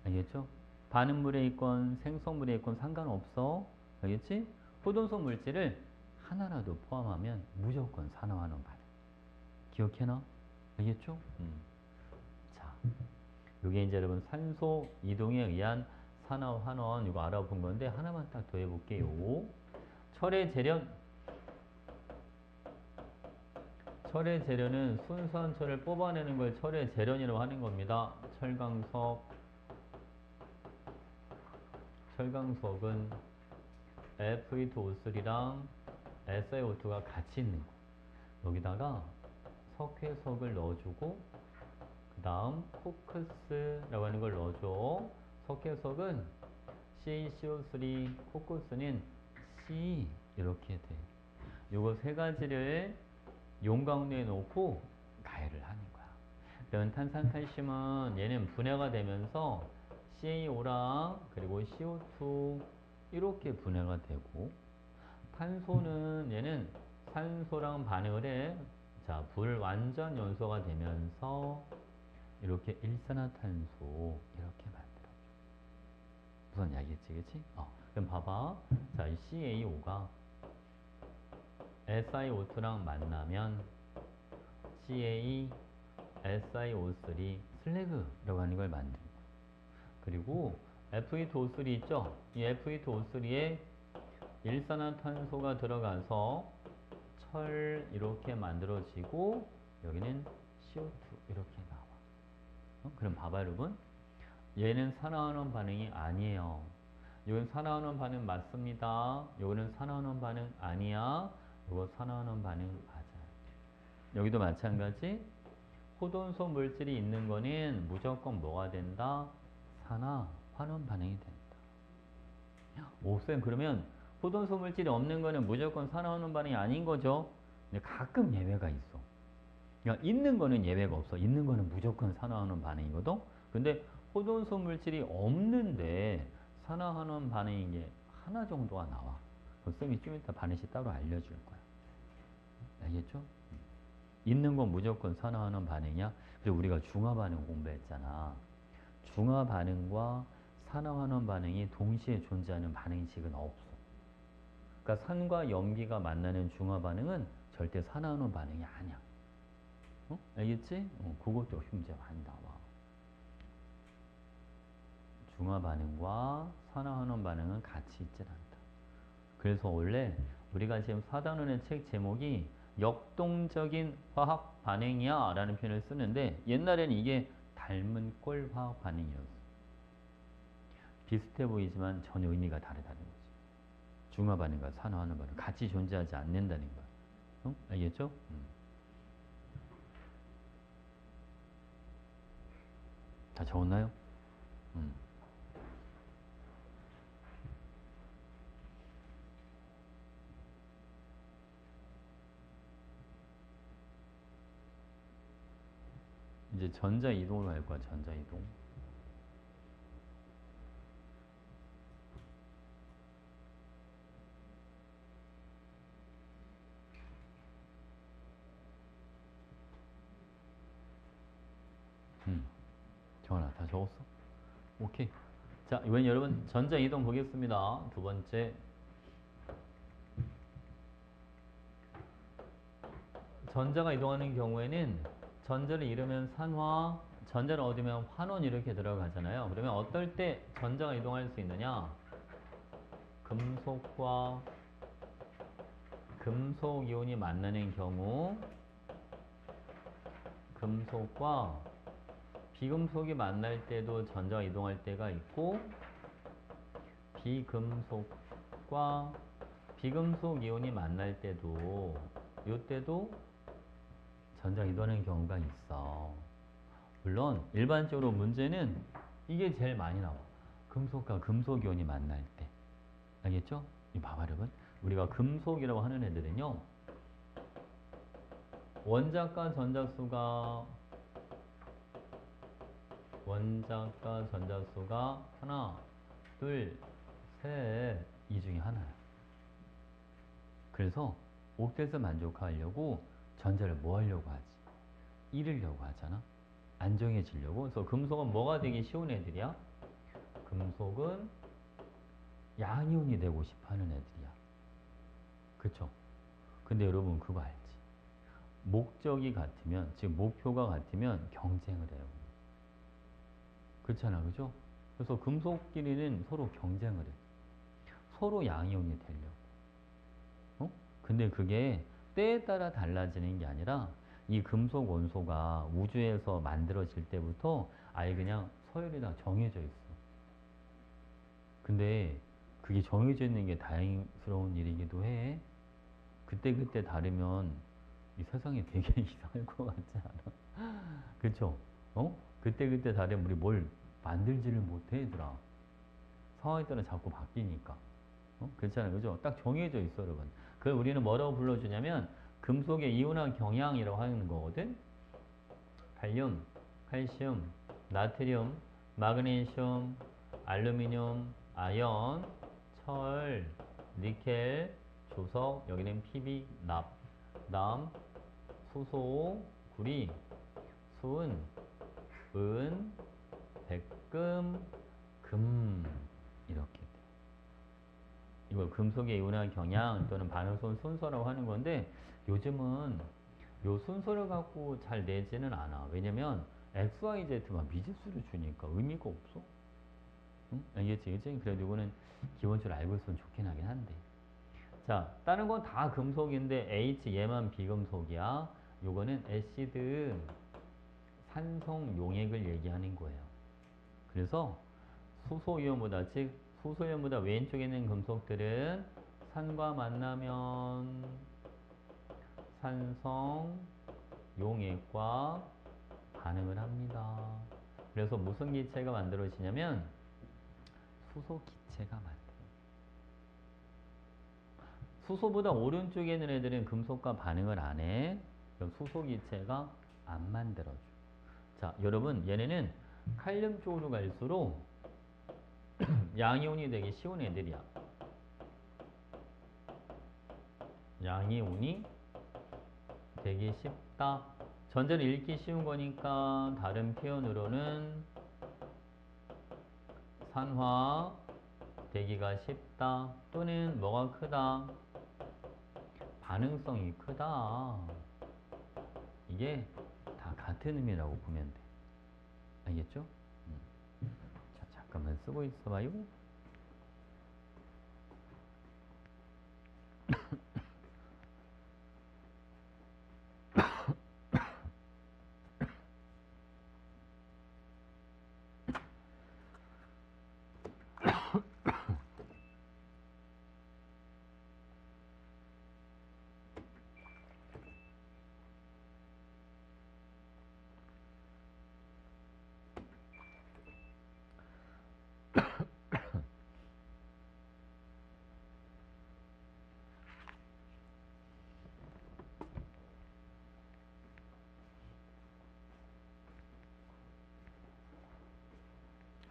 A: 알겠죠? 반응물에 있건 생성물에 있건 상관없어. 알겠지? 홑원소 물질을 하나라도 포함하면 무조건 산화환원 반응. 기억해놔? 알겠죠? 자, 요게 이제 여러분 산소 이동에 의한 산화환원 이거 알아본 건데 하나만 딱 더 해볼게요. 철의 재련 철의 재련은 순수한 철을 뽑아내는 걸 철의 재련이라고 하는 겁니다. 철강석은 Fe2O3랑 SiO2가 같이 있는 거. 여기다가 석회석을 넣어주고 그 다음 코크스라고 하는 걸 넣어줘. 석회석은 CaCO3, 코크스는 C 이렇게 돼. 요거 세 가지를 용 가운데에 놓고 가열을 하는 거야. 그러면 탄산칼슘은 얘는 분해가 되면서 CaO랑 그리고 CO2 이렇게 분해가 되고 탄소는 얘는 산소랑 반응을 해. 자, 불완전 연소가 되면서 이렇게 일산화탄소 이렇게 만들어줘. 무슨 이야기겠지, 그치? 그럼 봐봐. 자, 이 CaO가 SiO2랑 만나면 CA, SiO3, 슬래그라고 하는 걸 만들고 그리고 Fe2O3 있죠? 이 Fe2O3에 일산화탄소가 들어가서 철 이렇게 만들어지고 여기는 CO2 이렇게 나와. 그럼 봐봐 여러분. 얘는 산화환원 반응이 아니에요. 이건 산화환원 반응 맞습니다. 이거는 산화환원 반응 아니야. 이거 산화환원 반응 맞아요. 여기도 마찬가지. 홑원소 물질이 있는 거는 무조건 뭐가 된다? 산화환원 반응이 된다. 오, 쌤, 그러면 포도소 물질이 없는 거는 무조건 산화하는 반응이 아닌 거죠? 근데 가끔 예외가 있어. 그러니까 있는 거는 예외가 없어. 있는 거는 무조건 산화하는 반응이거든? 근데 포도소 물질이 없는데 산화하는 반응인 게 하나 정도가 나와. 그 쌤이 좀 이따 반응식 따로 알려줄 거야. 알겠죠? 있는 건 무조건 산화하는 반응이야. 그리고 우리가 중화 반응 공부했잖아. 중화 반응과 산화하는 반응이 동시에 존재하는 반응식은 없어. 그러니까 산과 염기가 만나는 중화 반응은 절대 산화하는 반응이 아니야. 어? 알겠지? 그것도 문제 많이 나와. 중화 반응과 산화하는 반응은 같이 있질 않다. 그래서 원래 우리가 지금 4단원의 책 제목이 역동적인 화학 반응이야 라는 표현을 쓰는데 옛날에는 이게 닮은 꼴 화학 반응이었어. 비슷해 보이지만 전혀 의미가 다르다는 거지. 중화 반응과 산화하는 반응 같이 존재하지 않는다는 거야. 알겠죠? 다 적었나요? 음. 이제 전자 이동으로 갈 거야. 전자 이동. 정원아, 다 적었어? 오케이. 자, 이번엔 여러분 전자 이동 보겠습니다. 두 번째. 전자가 이동하는 경우에는 전자를 잃으면 산화, 전자를 얻으면 환원 이렇게 들어가잖아요. 그러면 어떨 때 전자가 이동할 수 있느냐? 금속과 금속 이온이 만나는 경우, 금속과 비금속이 만날 때도 전자가 이동할 때가 있고, 비금속과 비금속 이온이 만날 때도, 이때도 전자가 이동하는 경우가 있어. 물론 일반적으로 문제는 이게 제일 많이 나와. 금속과 금속 이온이 만날 때. 알겠죠? 이 봐봐 여러분. 우리가 금속이라고 하는 애들은요. 원자과 전자수가 하나, 둘, 셋, 이 중에 하나야. 그래서 옥텟에서 만족하려고 전자를 뭐 하려고 하지? 잃으려고 하잖아. 안정해지려고. 그래서 금속은 뭐가 되기 쉬운 애들이야? 금속은 양이온이 되고 싶어 하는 애들이야. 그쵸? 근데 여러분 그거 알지? 목적이 같으면, 즉 목표가 같으면 경쟁을 해요. 그렇잖아, 그죠? 그래서 금속끼리는 서로 경쟁을 해. 서로 양이온이 되려고. 어? 근데 그게 때에 따라 달라지는 게 아니라 이 금속 원소가 우주에서 만들어질 때부터 아예 그냥 서열이 다 정해져 있어. 근데 그게 정해져 있는 게 다행스러운 일이기도 해. 그때그때 다르면 이 세상이 되게 이상할 것 같지 않아? 그쵸? 어? 그때그때 다르면 우리 뭘 만들지를 못해, 얘들아. 상황에 따라 자꾸 바뀌니까. 그렇잖아요. 그죠? 딱 정해져 있어, 여러분. 그걸 우리는 뭐라고 불러주냐면, 금속의 이온화 경향이라고 하는 거거든? 칼륨, 칼슘, 나트륨, 마그네슘, 알루미늄, 아연, 철, 니켈, 조석, 여기는 PB, 납, 남, 수소, 구리, 수은, 은, 백금, 금 이렇게 돼. 이걸 금속의 이온화 경향 또는 반응성 순서라고 하는 건데 요즘은 요 순서를 갖고 잘 내지는 않아. 왜냐면 XYZ만 미지수를 주니까 의미가 없어. 응? 알겠지? 그치? 그래도 이거는 기본적으로 알고 있으면 좋긴 하긴 한데. 자, 다른 건 다 금속인데 H 얘만 비금속이야. 요거는 애시드 산성 용액을 얘기하는 거예요. 그래서 수소이온보다 즉 수소이온보다 왼쪽에 있는 금속들은 산과 만나면 산성 용액과 반응을 합니다. 그래서 무슨 기체가 만들어지냐면 수소 기체가 만들어요. 수소보다 오른쪽에 있는 애들은 금속과 반응을 안 해. 그럼 수소 기체가 안 만들어줘. 자, 여러분 얘네는 칼륨 쪽으로 갈수록 양이온이 되기 쉬운 애들이야. 양이온이 되기 쉽다. 전자를 읽기 쉬운 거니까 다른 표현으로는 산화 되기가 쉽다. 또는 뭐가 크다? 반응성이 크다. 이게 다 같은 의미라고 보면 돼. 알겠죠? 자, 잠깐만 쓰고 있어봐요.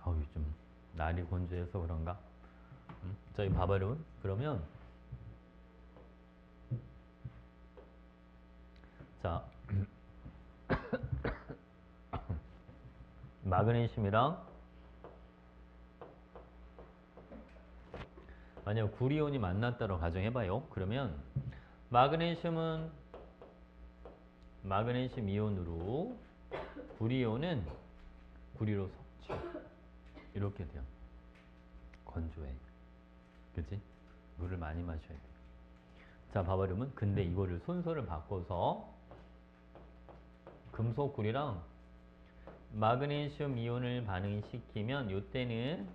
A: 요즘 날이 건조해서 그런가? 저희 봐봐요. 그러면 자 마그네슘이랑 만약 구리온이 만났다고 가정해봐요. 그러면 마그네슘은 마그네슘 이온으로 구리온은 구리로 섭취. 이렇게 돼요. 건조해. 그치? 물을 많이 마셔야 돼. 자, 봐봐요. 근데 이거를 순서를 바꿔서 금속 구리랑 마그네슘 이온을 반응시키면 이때는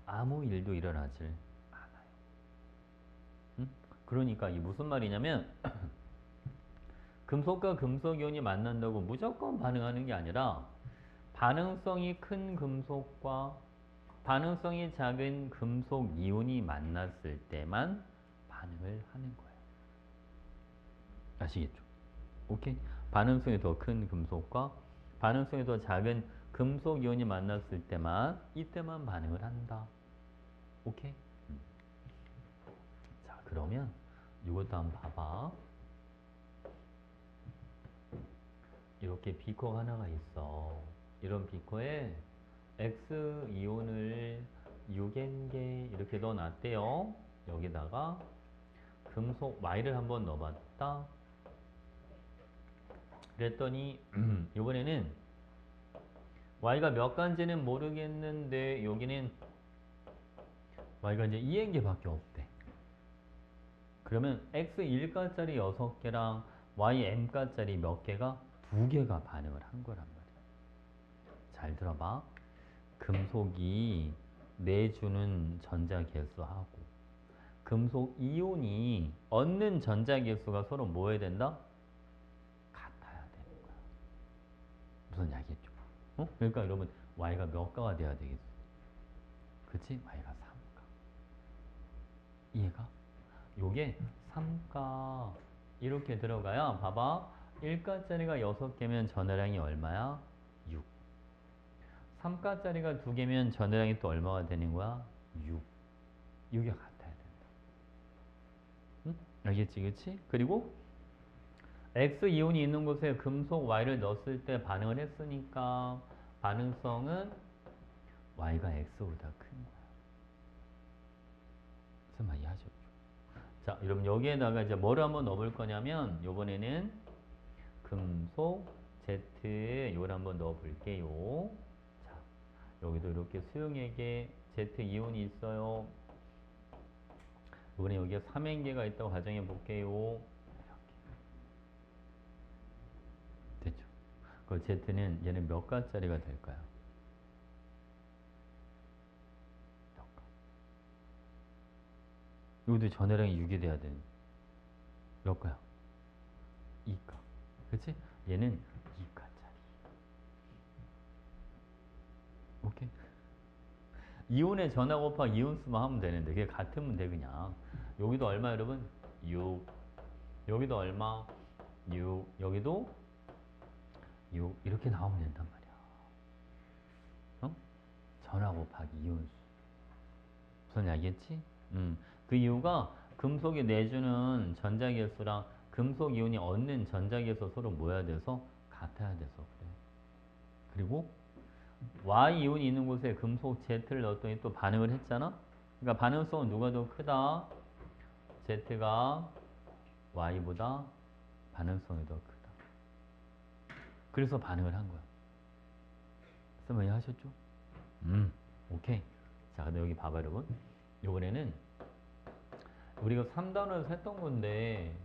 A: 아무 일도 일어나질 않아요. 응? 그러니까 이게 무슨 말이냐면 금속과 금속 이온이 만난다고 무조건 반응하는 게 아니라 반응성이 큰 금속과 반응성이 작은 금속 이온이 만났을 때만 반응을 하는 거예요. 아시겠죠? 오케이? 반응성이 더 큰 금속과 반응성이 더 작은 금속 이온이 만났을 때만 이때만 반응을 한다. 오케이? 자, 그러면 이것도 한번 봐봐. 이렇게 비커 하나가 있어. 이런 비커에 X 이온을 6N개 이렇게 넣어놨대요. 여기다가 금속 Y를 한번 넣어봤다. 그랬더니 이번에는 Y가 몇 간지는 모르겠는데 여기는 Y가 이제 2N개밖에 없대. 그러면 X 1가짜리 6개랑 Y M가짜리 몇 개가 2개가 반응을 한 거란 말이야. 잘 들어봐. 금속이 내주는 전자 개수하고 금속 이온이 얻는 전자 개수가 서로 뭐 해야 된다? 같아야 되는 거야. 무슨 이야기겠죠? 그러니까 여러분 Y가 몇 가가 돼야 되겠어? 그치? Y가 3가. 이해가? 요게 3가 이렇게 들어가야 봐봐. 1가짜리가 6개면 전화량이 얼마야? 6. 3가짜리가 2개면 전화량이 또 얼마가 되는 거야? 6. 6이 같아야 된다. 응? 알겠지? 그치? 그리고 X 이온이 있는 곳에 금속 Y를 넣었을 때 반응을 했으니까 반응성은 Y가 X보다 큰 거야. 무슨 말 이해하죠? 자, 여러분 여기에다가 이제 뭐를 한번 넣어볼 거냐면 요번에는 금속 Z 이걸 한번 넣어볼게요. 자, 여기도 이렇게 수용액에 Z 이온이 있어요. 이번에 여기에 3N개가 있다고 가정해 볼게요. 됐죠? 그 Z는 얘는 몇 가짜리가 될까요? 몇 가? 이것도 전해량이 6이 돼야 되는 몇 가야? 2가. 그치? 얘는 2가짜리. 오케이? 이온의 전하 곱하기 이온 수만 하면 되는데 그게 같으면 돼 그냥. 여기도 얼마 여러분? 6. 여기도 얼마? 6. 여기도 6. 이렇게 나오면 된단 말이야. 어? 전하 곱하기 이온수. 무슨 알겠지? 그 이유가 금속이 내주는 전자기수랑 금속 이온이 얻는 전자기수 서로 모여야 돼서 같아야 돼서 그래. 그리고 Y 이온이 있는 곳에 금속 Z를 넣었더니 또 반응을 했잖아? 그러니까 반응성은 누가 더 크다? Z가 Y보다 반응성이 더 크다. 그래서 반응을 한 거야. 설명 이해하셨죠? 오케이. 자, 근데 여기 봐봐, 여러분. 이번에는 우리가 3단원에서 했던 건데,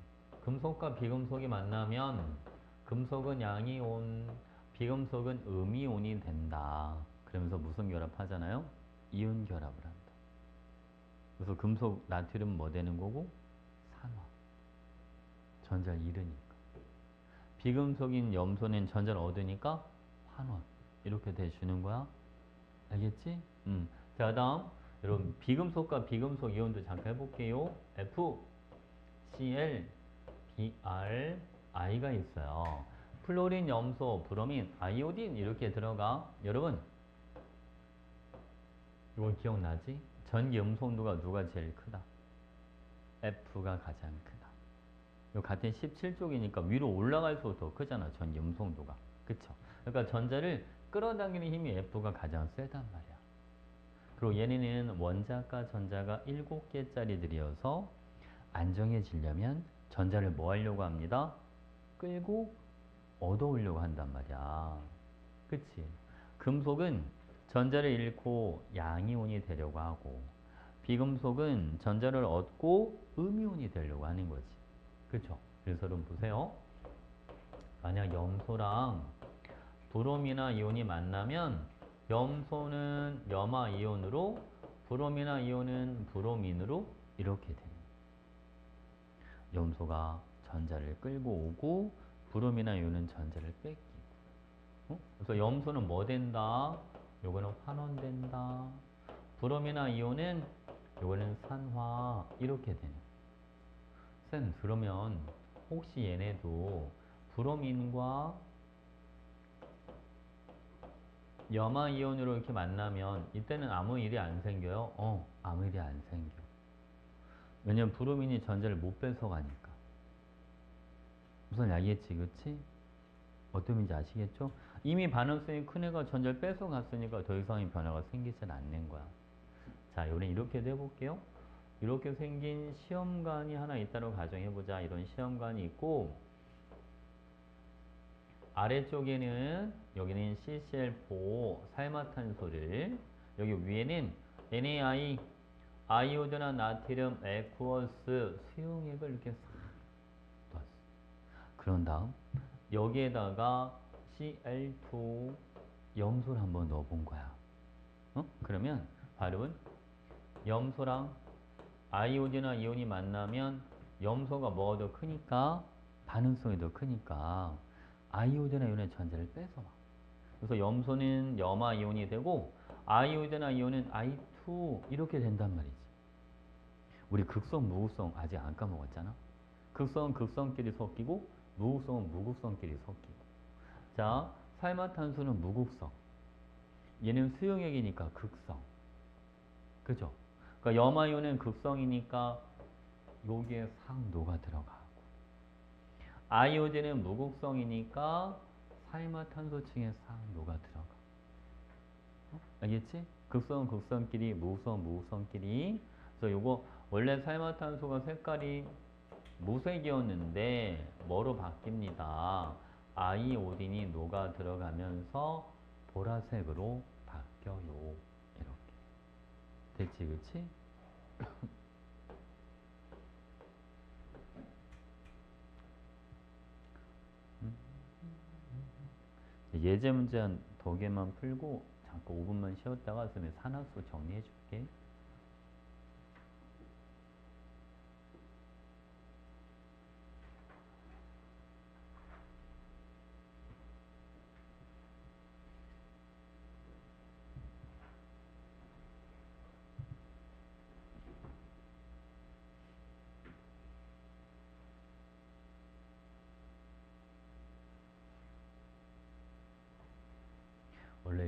A: 금속과 비금속이 만나면, 금속은 양이온, 비금속은 음이온이 된다. 그러면서 무슨 결합하잖아요? 이온 결합을 한다. 그래서 금속 나트륨 뭐 되는 거고? 산화. 전자를 잃으니까. 비금속인 염소는 전자를 얻으니까 환원. 이렇게 돼주는 거야. 알겠지? 자, 다음. 여러분, 비금속과 비금속 이온도 잠깐 해볼게요. F, Cl, Br, I가 있어요. 플로린, 염소, 브로민, 아이오딘 이렇게 들어가. 여러분, 이건 기억나지? 전기음속도가 누가 제일 크다? F가 가장 크다. 이 같은 17쪽이니까 위로 올라갈수록 더 크잖아. 전기음속도가. 그쵸? 그러니까 전자를 끌어당기는 힘이 F가 가장 세단 말이야. 그리고 얘네는 원자과 전자가 7개짜리들이어서 안정해지려면 전자를 뭐 하려고 합니다? 끌고 얻어오려고 한단 말이야. 그치? 금속은 전자를 잃고 양이온이 되려고 하고 비금속은 전자를 얻고 음이온이 되려고 하는 거지. 그쵸? 그래서 여러분 보세요. 만약 염소랑 브롬이나 이온이 만나면 염소는 염화 이온으로 브롬이나 이온은 브로민으로 이렇게 됩니다. 염소가 전자를 끌고 오고 브롬이나 이온은 전자를 뺏기고. 그래서 염소는 뭐 된다? 요거는 환원된다. 브롬이나 이온은 요거는 산화 이렇게 되는. 쌤 그러면 혹시 얘네도 브로민과 염화 이온으로 이렇게 만나면 이때는 아무 일이 안 생겨요? 아무 일이 안 생겨. 왜냐면 브로민이 전자를 못 뺏어가니까. 우선 알겠지, 그치? 어떤 의미인지 아시겠죠? 이미 반응성이 큰 애가 전자를 뺏어갔으니까 더 이상의 변화가 생기진 않는 거야. 자, 요는 이렇게도 해볼게요. 이렇게 생긴 시험관이 하나 있다고 가정해보자. 이런 시험관이 있고 아래쪽에는 여기는 CCl4 살마탄소를 여기 위에는 NaI 아이오드나 나트륨 에쿠어스 수용액을 이렇게 싹 놨어. 그런 다음 여기에다가 Cl2 염소를 한번 넣어본 거야. 그러면 바로 염소랑 아이오드나 이온이 만나면 염소가 뭐가 더 크니까 반응성이 더 크니까 아이오드나 이온의 전자를 뺏어와. 그래서 염소는 염화 이온이 되고 아이오드나 이온은 I2 이렇게 된단 말이지. 우리 극성, 무극성 아직 안 까먹었잖아. 극성은 극성끼리 섞이고 무극성은 무극성끼리 섞이고. 자, 살마탄소는 무극성. 얘는 수용액이니까 극성. 그죠? 그러니까 염화이온은 극성이니까 여기에 싹 녹아 들어가고 아이오딘은 무극성이니까 살마탄소층에 싹 녹아 들어가. 알겠지? 극성은 극성끼리, 무극성은 무극성끼리. 그래서 요거 원래 살마탄소가 색깔이 무색이었는데 뭐로 바뀝니다. 아이오딘이 녹아 들어가면서 보라색으로 바뀌어요. 이렇게. 됐지, 그치? 예제 문제 한 더 개만 풀고 잠깐 5분만 쉬었다가 그다음에 산화수 정리해 줄게.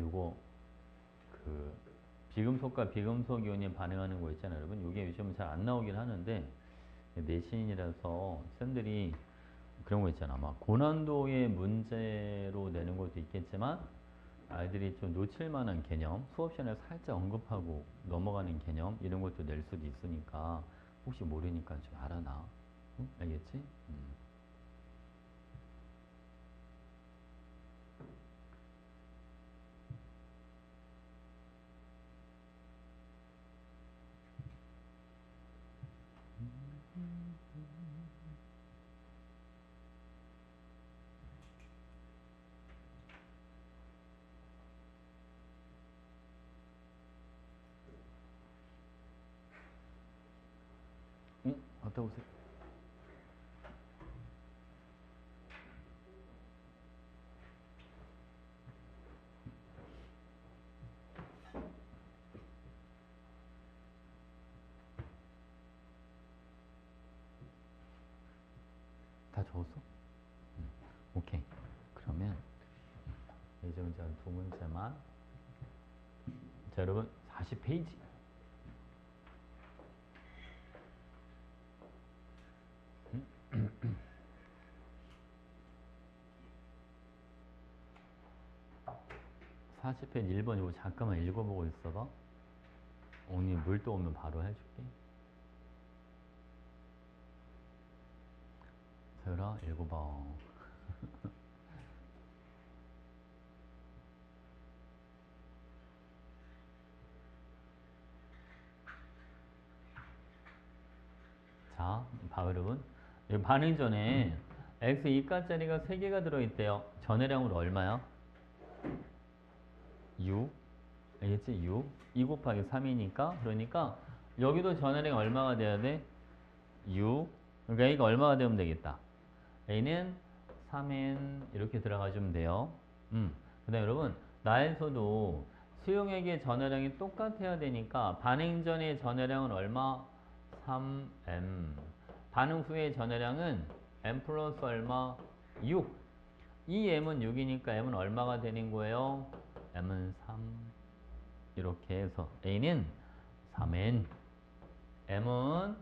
A: 요거 그 비금속과 비금속 이온이 반응하는 거 있잖아요, 여러분. 요게 요즘 잘 안 나오긴 하는데 내신이라서 쌤들이 그런 거 있잖아. 막 고난도의 문제로 내는 것도 있겠지만 아이들이 좀 놓칠 만한 개념, 수업 시간에 살짝 언급하고 넘어가는 개념 이런 것도 낼 수도 있으니까 혹시 모르니까 좀 알아놔. 응? 알겠지? 응? 갔다 오세요. 다 적었어? 오케이. 그러면 이제 문제 두 문제만. 자, 여러분 40페이지. 사십 페이지 1번 이거 잠깐만 읽어보고 있어봐. 오늘 물 또 오면 바로 해줄게. 서열아 읽어봐. 자, 봐 여러분. 여기 반응 전에 x 2가짜리가 3개가 들어있대요. 전해량으로 얼마야? 6. 알겠지? 6. 2 곱하기 3이니까 그러니까 여기도 전해량이 얼마가 돼야 돼? 6. 그러니까 A가 얼마가 되면 되겠다. A는 3n 이렇게 들어가주면 돼요. 그 다음에 여러분 나에서도 수용액의 전해량이 똑같아야 되니까 반응 전의 전해량은 얼마? 3m. 반응 후의 전해량은 m 플러스 얼마? 6. 이 m은 6이니까 m은 얼마가 되는 거예요? m은 3. 이렇게 해서 A는 3n, m은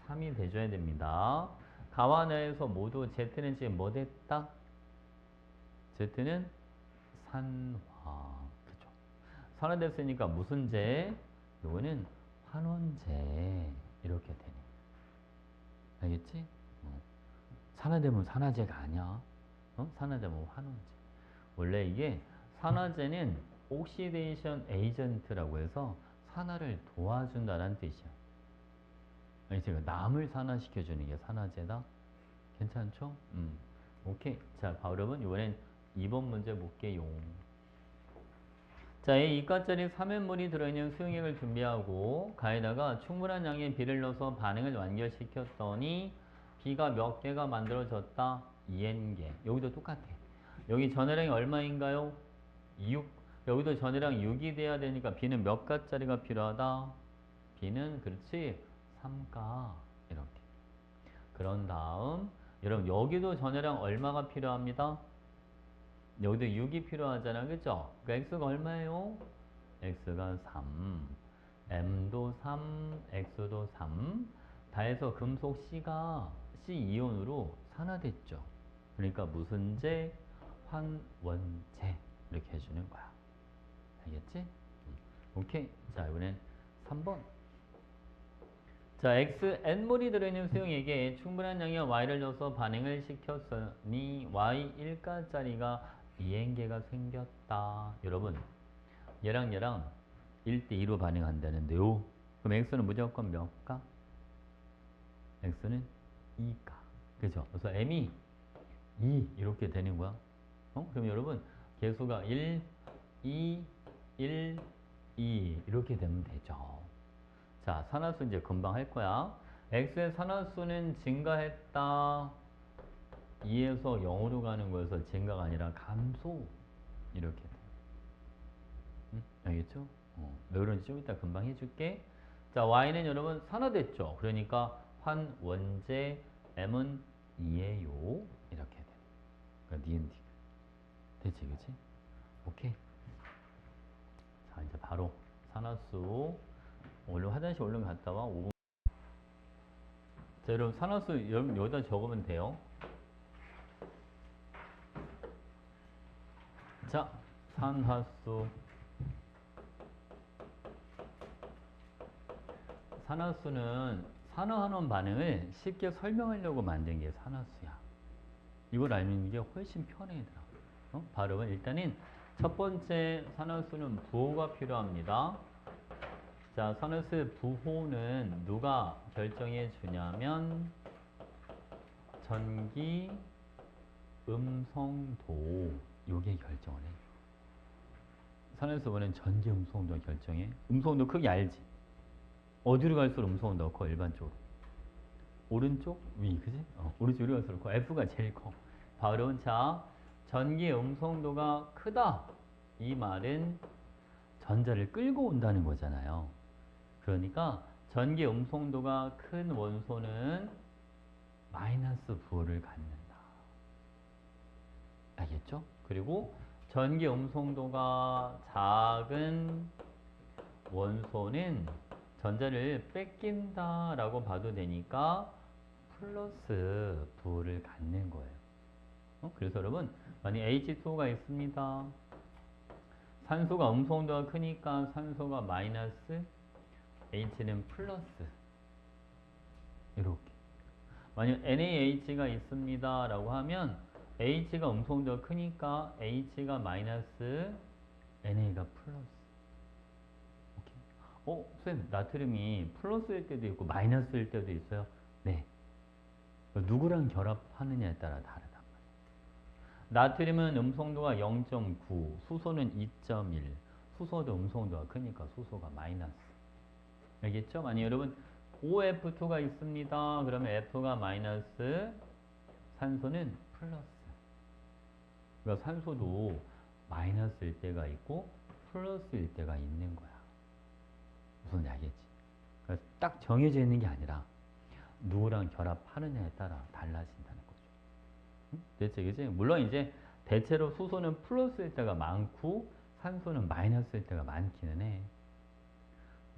A: 3이 돼줘야 됩니다. 가와 내에서 모두 Z는 지금 뭐 됐다? Z는 산화. 그죠? 산화됐으니까 무슨 제? 요거는 환원제. 이렇게 되네. 알겠지? 산화되면 산화제가 아니야. 산화되면 환원제. 원래 이게 산화제는 옥시데이션 에이전트라고 해서 산화를 도와준다는 뜻이야. 알겠지? 남을 산화시켜주는 게 산화제다. 괜찮죠? 오케이. 자, 여러분 이번엔 2번 문제 볼게요. 자, 이 2가짜리 3N물이 들어있는 수용액을 준비하고 가에다가 충분한 양의 B를 넣어서 반응을 완결시켰더니 B가 몇 개가 만들어졌다? 2N개. 여기도 똑같아. 여기 전해량이 얼마인가요? 6. 여기도 전해량 6이 돼야 되니까 B는 몇 가짜리가 필요하다? B는 그렇지 3가 이렇게. 그런 다음 여러분 여기도 전해량 얼마가 필요합니다? 여기도 6이 필요하잖아. 그죠? 그러니까 x가 얼마예요? x가 3. m도 3, x도 3. 다 해서 금속 C가 C이온으로 산화됐죠. 그러니까 무슨 제? 환원제. 이렇게 해주는 거야. 알겠지? 오케이. 자, 이번엔 3번. 자, x, n몰이 들어있는 수용액에 충분한 양의 y를 넣어서 반응을 시켰으니 y 1가짜리가 2n개가 생겼다. 여러분, 얘랑 1대2로 반응한다는데요. 그럼 x는 무조건 몇 가? x는 2가. 그죠? 그래서 m이 2 이렇게 되는 거야. 그럼 여러분, 개수가 1, 2, 1, 2 이렇게 되면 되죠. 자, 산화수 이제 금방 할 거야. x의 산화수는 증가했다. 2에서 0으로 가는 거여서 증가가 아니라 감소. 이렇게 돼. 알겠죠? 왜 그런지 좀 이따 금방 해줄게. 자, y는 여러분 산화됐죠. 그러니까 환원제 m은 2예요. 이렇게 돼. 그러니까 니은 디. 됐지, 그치? 오케이. 자, 이제 바로 산화수 얼른 화장실 얼른 갔다 와. 5분. 자, 여러분 산화수 여기다 적으면 돼요. 자, 산화수. 산화수는 산화환원 반응을 쉽게 설명하려고 만든 게 산화수야. 이걸 알면 이게 훨씬 편해더라. 발음은 일단은 첫 번째 산화수는 부호가 필요합니다. 자, 산화수의 부호는 누가 결정해 주냐면 전기, 음성도 요게 결정을 해. 산화수 원은 전기, 음성도 결정해. 음성도 크게 알지? 어디로 갈수록 음성도가 커 일반적으로? 오른쪽 위, 그지? 오른쪽 위 갈수록 커. F가 제일 커. 발음. 자, 전기 음성도가 크다. 이 말은 전자를 끌고 온다는 거잖아요. 그러니까 전기 음성도가 큰 원소는 마이너스 부호를 갖는다. 알겠죠? 그리고 전기 음성도가 작은 원소는 전자를 뺏긴다라고 봐도 되니까 플러스 부호를 갖는 거예요. 그래서 여러분, 만약 H2O가 있습니다. 산소가 음성도가 크니까 산소가 마이너스, H는 플러스. 이렇게. 만약 NaH가 있습니다. 라고 하면 H가 음성도가 크니까 H가 마이너스, NA가 플러스. 쌤, 나트륨이 플러스일 때도 있고 마이너스일 때도 있어요. 네. 누구랑 결합하느냐에 따라 다르단 말이에요. 나트륨은 음성도가 0.9, 수소는 2.1. 수소도 음성도가 크니까 수소가 마이너스. 알겠죠? 만약 여러분 OF2가 있습니다. 그러면 F가 마이너스, 산소는 플러스. 그러니까 산소도 마이너스일 때가 있고 플러스일 때가 있는 거야. 무슨 알겠지? 그러니까 딱 정해져 있는 게 아니라 누구랑 결합하느냐에 따라 달라진다는 거죠. 응? 됐지, 그지? 물론 이제 대체로 수소는 플러스일 때가 많고 산소는 마이너스일 때가 많기는 해.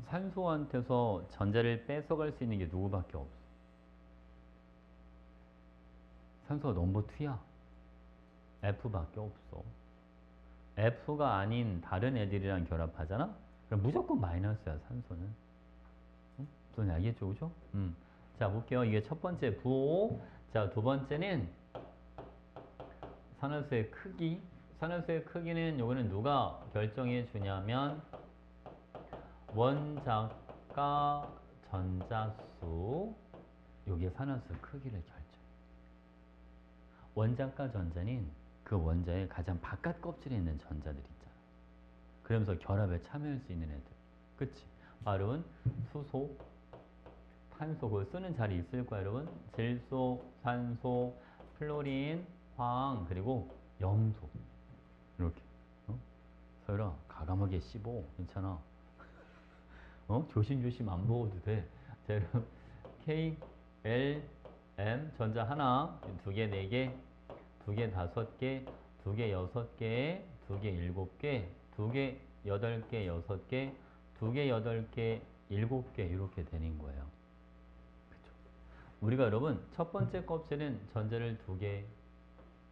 A: 산소한테서 전자를 뺏어갈 수 있는 게 누구밖에 없어? 산소가 넘버 2야. F밖에 없어. F가 아닌 다른 애들이랑 결합하잖아? 그럼 무조건 마이너스야, 산소는. 응? 좀 알겠죠, 그죠? 자, 볼게요. 이게 첫 번째 부호. 자, 두 번째는 산화수의 크기. 산화수의 크기는 요거는 누가 결정해 주냐면 원자가 전자수. 요게 산화수 크기를 결정. 원자가 전자는 그 원자의 가장 바깥 껍질에 있는 전자들 있잖아. 그러면서 결합에 참여할 수 있는 애들. 그치? 바로 수소, 탄소, 그걸 쓰는 자리 있을 거야, 여러분. 질소, 산소, 플로린, 황, 그리고 염소. 이렇게. 서열아, 가감하게 씹어. 괜찮아. 조심조심 안 먹어도 돼. 자, 여러분. K, L, M, 전자 하나, 두 개, 네 개, 두 개, 다섯 개, 두 개, 여섯 개, 두 개, 일곱 개, 두 개, 여덟 개, 여섯 개, 두 개, 여덟 개, 일곱 개, 이렇게 되는 거예요. 그쵸? 우리가 여러분, 첫 번째 껍질은 전자를 두 개,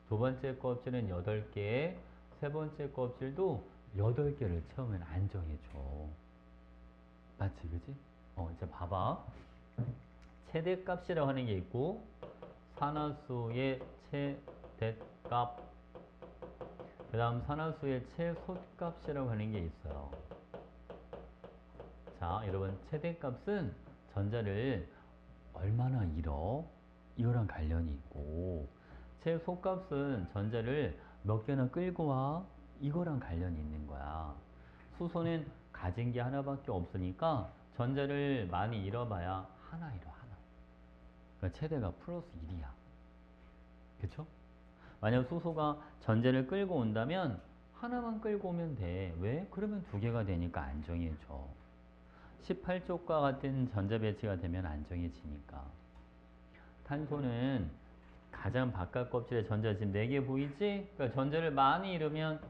A: 두 번째 껍질은 여덟 개, 세 번째 껍질도 여덟 개를 처음엔 안 정해줘. 맞지, 그지? 이제 봐봐. 최대값이라고 하는 게 있고, 산화수의 최대값, 그 다음 산화수의 최소값이라고 하는 게 있어요. 자, 여러분, 최대값은 전자를 얼마나 잃어? 이거랑 관련이 있고, 최소값은 전자를 몇 개나 끌고 와? 이거랑 관련이 있는 거야. 수소는 가진 게 하나밖에 없으니까 전자를 많이 잃어봐야 하나 잃어, 하나. 그러니까 최대가 플러스 1이야. 그쵸? 만약 수소가 전자를 끌고 온다면 하나만 끌고 오면 돼. 왜? 그러면 두 개가 되니까 안 정해져. 18쪽과 같은 전자 배치가 되면 안 정해지니까. 탄소는 가장 바깥 껍질에 전자 지금 4개 보이지? 그러니까 전자를 많이 잃으면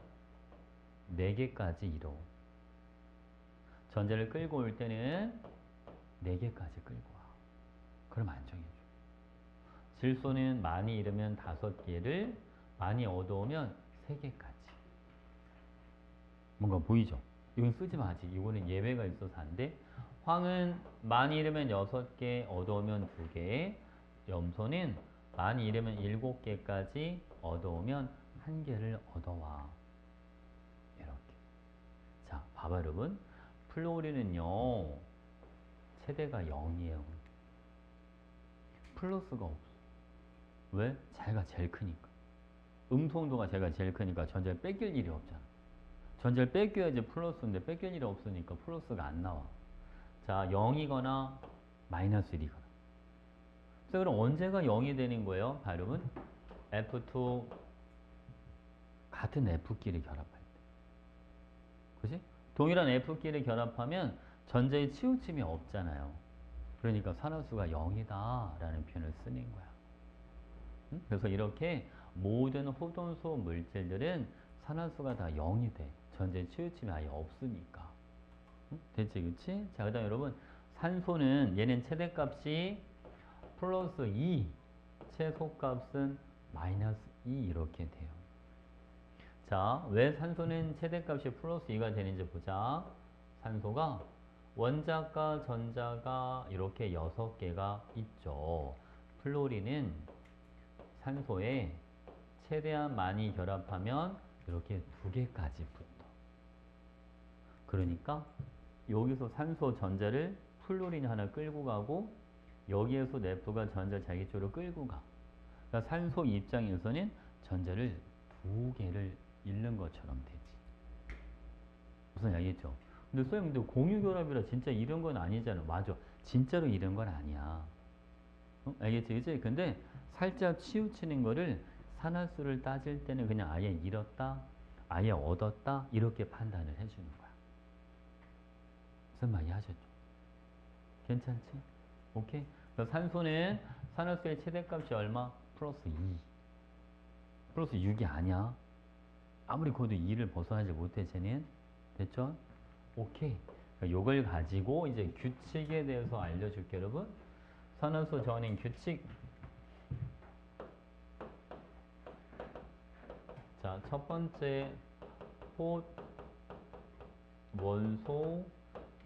A: 4개까지 잃어. 전자를 끌고 올 때는 4개까지 끌고 와. 그럼 안 정해줘. 질소는 많이 잃으면 5개를, 많이 얻어오면 3개까지. 뭔가 보이죠? 이건 쓰지 마, 아직. 이거는 예외가 있어서 안 돼. 황은 많이 잃으면 6개, 얻어오면 2개. 염소는 많이 잃으면 7개까지, 얻어오면 1개를 얻어와. 이렇게. 자, 봐봐, 여러분. 플로리는요, 최대가 0이에요. 플러스가 없어. 왜? 자기가 제일 크니까. 음소온도가 제가 제일 크니까 전자를 뺏길 일이 없잖아. 전자를 뺏겨야지 플러스인데 뺏길 일이 없으니까 플러스가 안 나와. 자, 0이거나 마이너스 1이거나. 그래서 그럼 언제가 0이 되는 거예요? 발음은 F2 같은 F끼리 결합할 때. 그지? 동일한 F끼리 결합하면 전자의 치우침이 없잖아요. 그러니까 산화수가 0이다 라는 표현을 쓰는 거야. 응? 그래서 이렇게 모든 호돈소 물질들은 산화수가 다 0이 돼. 전자의 치우침이 아예 없으니까. 응? 됐지, 그치? 자, 그 다음 여러분, 산소는 얘는 최대값이 플러스 2, 최소값은 마이너스 2 이렇게 돼요. 자, 왜 산소는 최대값이 플러스 2가 되는지 보자. 산소가 원자가 전자가 이렇게 6개가 있죠. 플로리는 산소에 최대한 많이 결합하면 이렇게 2개까지 붙어. 그러니까 여기서 산소 전자를 플로린이 하나 끌고 가고 여기에서 F가 전자 자기 쪽으로 끌고 가. 그러니까 산소 입장에서는 전자를 2개를 잃는 것처럼 되지. 무슨 알겠죠? 근데 쌤, 근데 공유결합이라 진짜 이런 건 아니잖아. 맞아. 진짜로 이런 건 아니야. 알겠지? 그치? 근데 살짝 치우치는 거를 산화수를 따질 때는 그냥 아예 잃었다, 아예 얻었다, 이렇게 판단을 해주는 거야. 무슨 말 이해하셨죠? 괜찮지? 오케이? 그래서 산소는 산화수의 최대값이 얼마? 플러스 2. 플러스 6이 아니야. 아무리 그것도 2를 벗어나지 못해, 쟤는. 됐죠? 오케이. 그러니까 요걸 가지고 이제 규칙에 대해서 알려줄게, 여러분. 산화수 전인 규칙. 자, 첫 번째, 폿 원소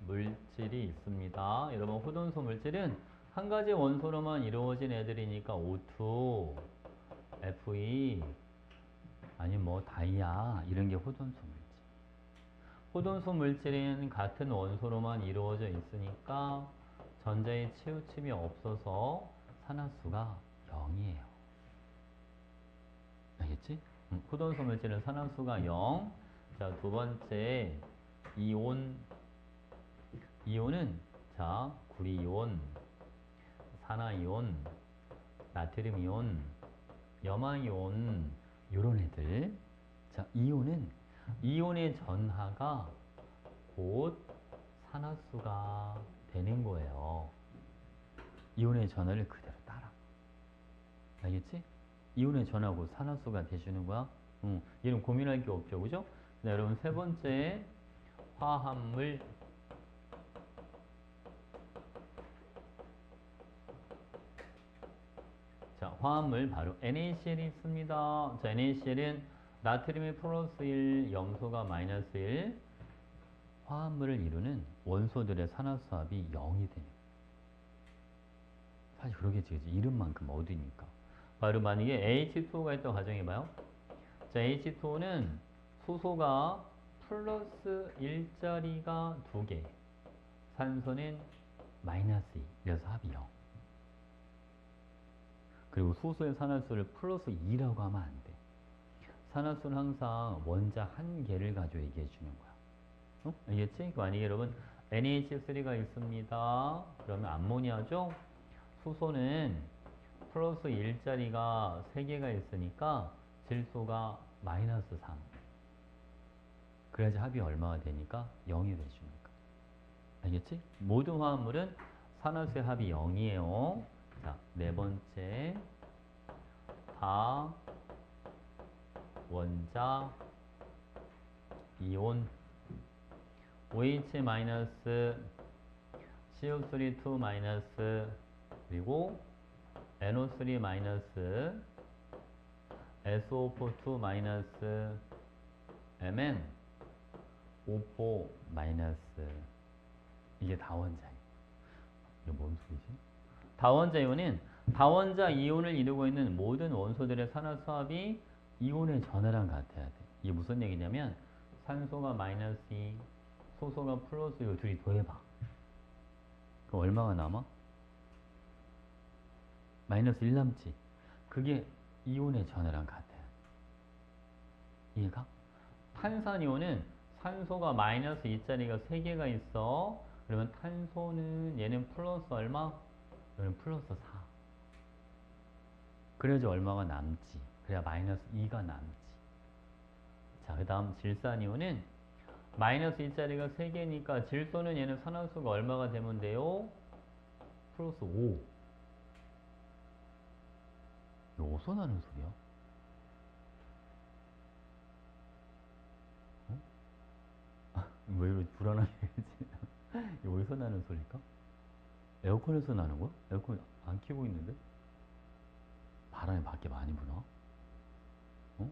A: 물질이 있습니다. 여러분, 폿원소 물질은 한 가지 원소로만 이루어진 애들이니까 O2, Fe, 아니 뭐 다이아 이런 게 폿원소 물질. 폿원소 물질은 같은 원소로만 이루어져 있으니까 전자의 치우침이 없어서 산화수가 0이에요. 알겠지? 폿원소 물질은 산화수가 0. 자, 두 번째, 이온. 이온은, 자, 구리이온, 산화이온, 나트륨이온, 염화이온, 요런 애들. 자, 이온의 전하가 곧 산화수가 되는 거예요. 이온의 전하를 그대로 따라. 알겠지? 이온의 전하고 산화수가 되시는 거야. 얘는 고민할 게 없죠. 그죠? 자, 여러분, 세 번째, 화합물. 자, 화합물 바로 NaCl이 있습니다. 자, NaCl은 나트륨이 플러스 1, 염소가 마이너스 1. 화합물을 이루는 원소들의 산화수합이 0이 되는. 사실 그러겠지, 그치? 이름만큼 어디니까. 바로 만약에 H2O가 있다고 가정해봐요. 자, H2O는 수소가 플러스 1짜리가 2개. 산소는 마이너스 2. 그래서 합이 0. 그리고 수소의 산화수를 플러스 2라고 하면 안 돼. 산화수는 항상 원자 한 개를 가지고 얘기해 주는 거야. 알겠지? 만약에 여러분 NH3가 있습니다. 그러면 암모니아죠? 수소는 플러스 1짜리가 3개가 있으니까 질소가 마이너스 3. 그래야지 합이 얼마가 되니까 0이 되주니까. 알겠지? 모든 화합물은 산화수의 합이 0이에요. 자, 네 번째, 다 원자 이온. OH 마이너스 CO3 2 마이너스 그리고 NO3 마이너스 SO4 2 마이너스 MN O4 마이너스 이게 다원자이온. 이게 뭔 소리지? 다원자이온은 다원자 이온을 이루고 있는 모든 원소들의 산화수합이 이온의 전하랑 같아야 돼. 이게 무슨 얘기냐면 산소가 마이너스 2, 소소가 플러스 이 둘이 더해봐. 그럼 얼마가 남아? 마이너스 1 남지. 그게 이온의 전하랑 같아요. 이해가? 탄산이온은 산소가 마이너스 2짜리가 3개가 있어. 그러면 탄소는 얘는 플러스 얼마? 얘는 플러스 4. 그래야지 얼마가 남지. 그래야 마이너스 2가 남지. 자, 그 다음 질산이온은 마이너스 2짜리가 3개니까 질소는 얘는 산화수가 얼마가 되면 돼요? 플러스 5. 이거 어디서 나는 소리야? 어? 왜 이렇게 불안하게 해지? 이거 어디서 나는 소리일까? 에어컨에서 나는 거야? 에어컨 안 켜고 있는데? 바람이 밖에 많이 부나? 어?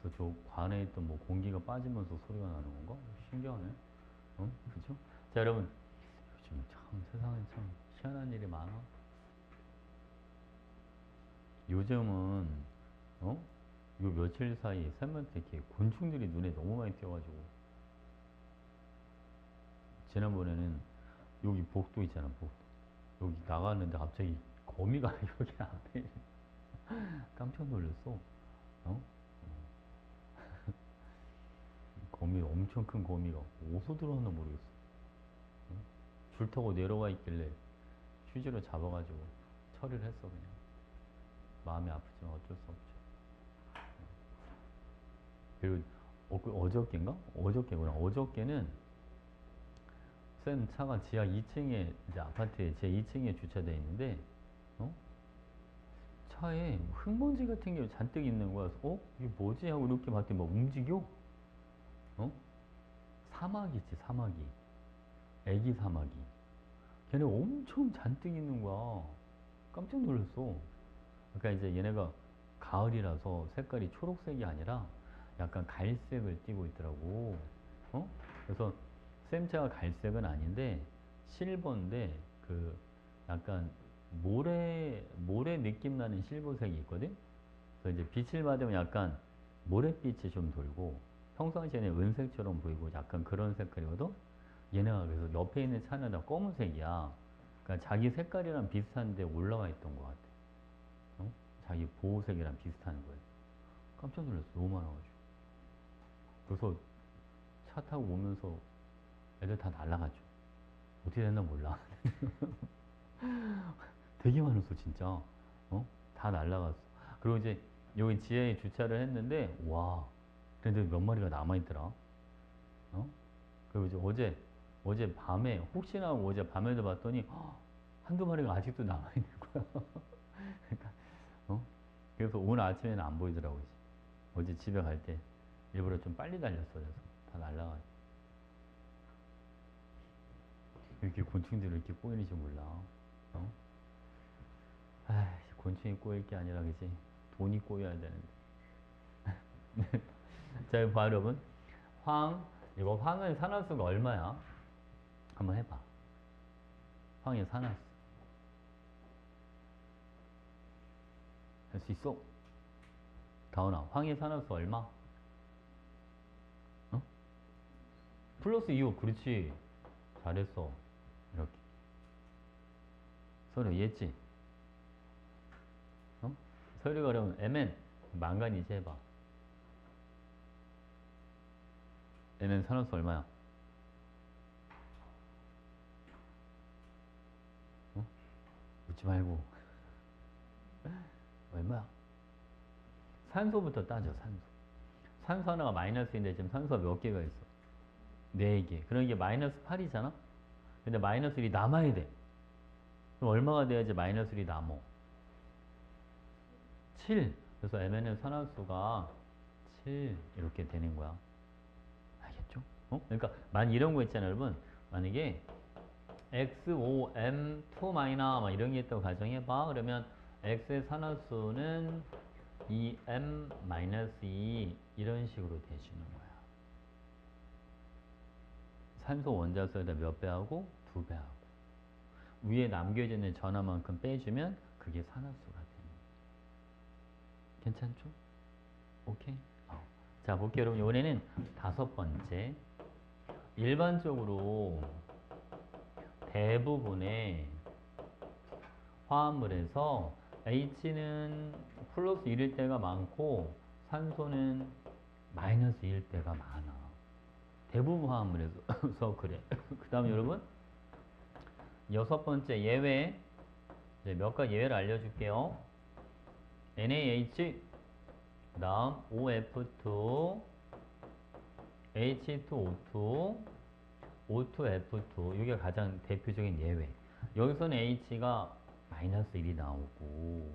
A: 그래서 저 관에 있던 뭐 공기가 빠지면서 소리가 나는 건가? 신기하네. 어? 그죠? 자, 여러분. 요즘 참 세상에 참 희한한 일이 많아. 요즘은, 어? 요 며칠 사이 쌤한테 이렇게 곤충들이 눈에 너무 많이 띄어가지고. 지난번에는 여기 복도 있잖아, 복도. 여기 나갔는데 갑자기 거미가 여기 앞에 깜짝 놀랐어. 어? 거미, 엄청 큰 거미가 어디서 들어왔나 모르겠어. 어? 줄 타고 내려와 있길래 휴지로 잡아가지고 처리를 했어, 그냥. 마음이 아프지만 어쩔 수 없죠. 그리고 어저께인가? 어저께구나. 어저께는 쌤 차가 지하 2층에 이제 아파트에 제 2층에 주차되어 있는데 어? 차에 흙먼지 같은 게 잔뜩 있는 거야. 어? 이게 뭐지? 하고 이렇게 봤더니 막 움직여? 어? 사마귀 있지, 사마귀. 애기 사마귀. 걔네 엄청 잔뜩 있는 거야. 깜짝 놀랐어. 그러니까 이제 얘네가 가을이라서 색깔이 초록색이 아니라 약간 갈색을 띠고 있더라고. 어? 그래서 쌤차가 갈색은 아닌데 실버인데 그 약간 모래 느낌 나는 실버색이 있거든. 그래서 이제 빛을 받으면 약간 모래빛이 좀 돌고 평상시에는 은색처럼 보이고 약간 그런 색깔이거든. 얘네가 그래서 옆에 있는 차는 다 검은색이야. 그러니까 자기 색깔이랑 비슷한데 올라가 있던 것 같아. 어? 자기 보호색이랑 비슷한 거예요. 깜짝 놀랐어. 너무 많아가지고. 그래서 차 타고 오면서 애들 다 날라갔죠. 어떻게 됐나 몰라. 되게 많았어, 진짜. 어? 다 날라갔어. 그리고 이제 여기 지하에 주차를 했는데, 와. 근데 몇 마리가 남아있더라. 어? 그리고 이제 어제 밤에, 혹시나 하고 어제 밤에도 봤더니, 한두 마리가 아직도 남아있는 거야. 그러니까, 어? 그래서 오늘 아침에는 안 보이더라고, 이제. 어제 집에 갈 때 일부러 좀 빨리 달렸어. 그래서 다 날라가. 이렇게 곤충들이 이렇게 꼬이는지 몰라. 어? 아, 곤충이 꼬일 게 아니라 그지? 돈이 꼬여야 되는데. 자, 여기 봐, 여러분. 이거 황의 산화수가 얼마야? 한번 해봐. 황의 산화수. 할 수 있어? 다은아, 황의 산화수 얼마? 어? 플러스 2호, 그렇지. 잘했어. 이렇게. 서로 이해했지? 어? 서류가 어려우면 MN, 망간이지 해봐. MN 산화수 얼마야? 어? 묻지 말고. 얼마야? 산소부터 따져, 산소. 산소 하나가 마이너스인데 지금 산소가 몇 개가 있어? 4개. 그럼 이게 마이너스 8이잖아? 근데 마이너스 1이 남아야 돼. 그럼 얼마가 돼야지 마이너스 1이 남어? 7. 그래서 MN의 산화수가 7 이렇게 되는 거야. 알겠죠? 그러니까 만약 이런 거 있잖아요, 여러분. 만약에 XOM2 마이너 막 이런 게 있다고 가정해봐. 그러면 X의 산화수는 2M-2 이런 식으로 되시는 거야. 산소 원자수에다 몇 배 하고? 2배 하고. 위에 남겨져 있는 전하만큼 빼주면 그게 산화수가 되는 거야. 괜찮죠? 오케이? 자, 볼게요. 여러분, 이번에는 5번째. 일반적으로 대부분의 화합물에서 H는 플러스 1일 때가 많고 산소는 마이너스 1일 때가 많아. 대부분 화합물에서 그래. 그 다음 여러분 6번째 예외. 몇 가지 예외를 알려줄게요. NaH 그 다음 OF2 H2O2 O2F2 이게 가장 대표적인 예외. 여기서는 H가 마이너스 1이 나오고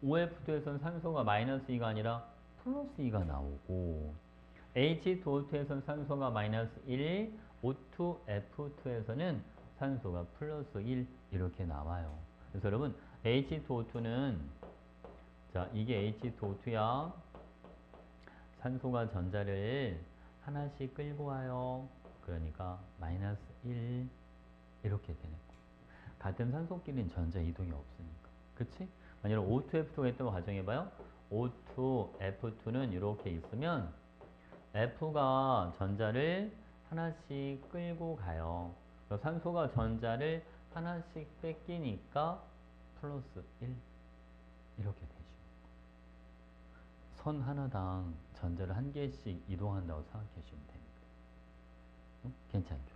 A: OF2에서는 산소가 마이너스 2가 아니라 플러스 2가 나오고 H2O2에서는 산소가 마이너스 1, O2F2에서는 산소가 플러스 1 이렇게 나와요. 그래서 여러분 H2O2는 자 이게 H2O2야. 산소가 전자를 하나씩 끌고 와요. 그러니까 마이너스 1 이렇게 되는 거. 같은 산소끼리는 전자 이동이 없으니까. 그치? 만약 O2F2가 있다고 가정해봐요. O2F2는 이렇게 있으면 F가 전자를 하나씩 끌고 가요. 산소가 전자를 하나씩 뺏기니까 플러스 1 이렇게 되죠. 선 하나당 전자를 한 개씩 이동한다고 생각해 주시면 됩니다. 응? 괜찮죠?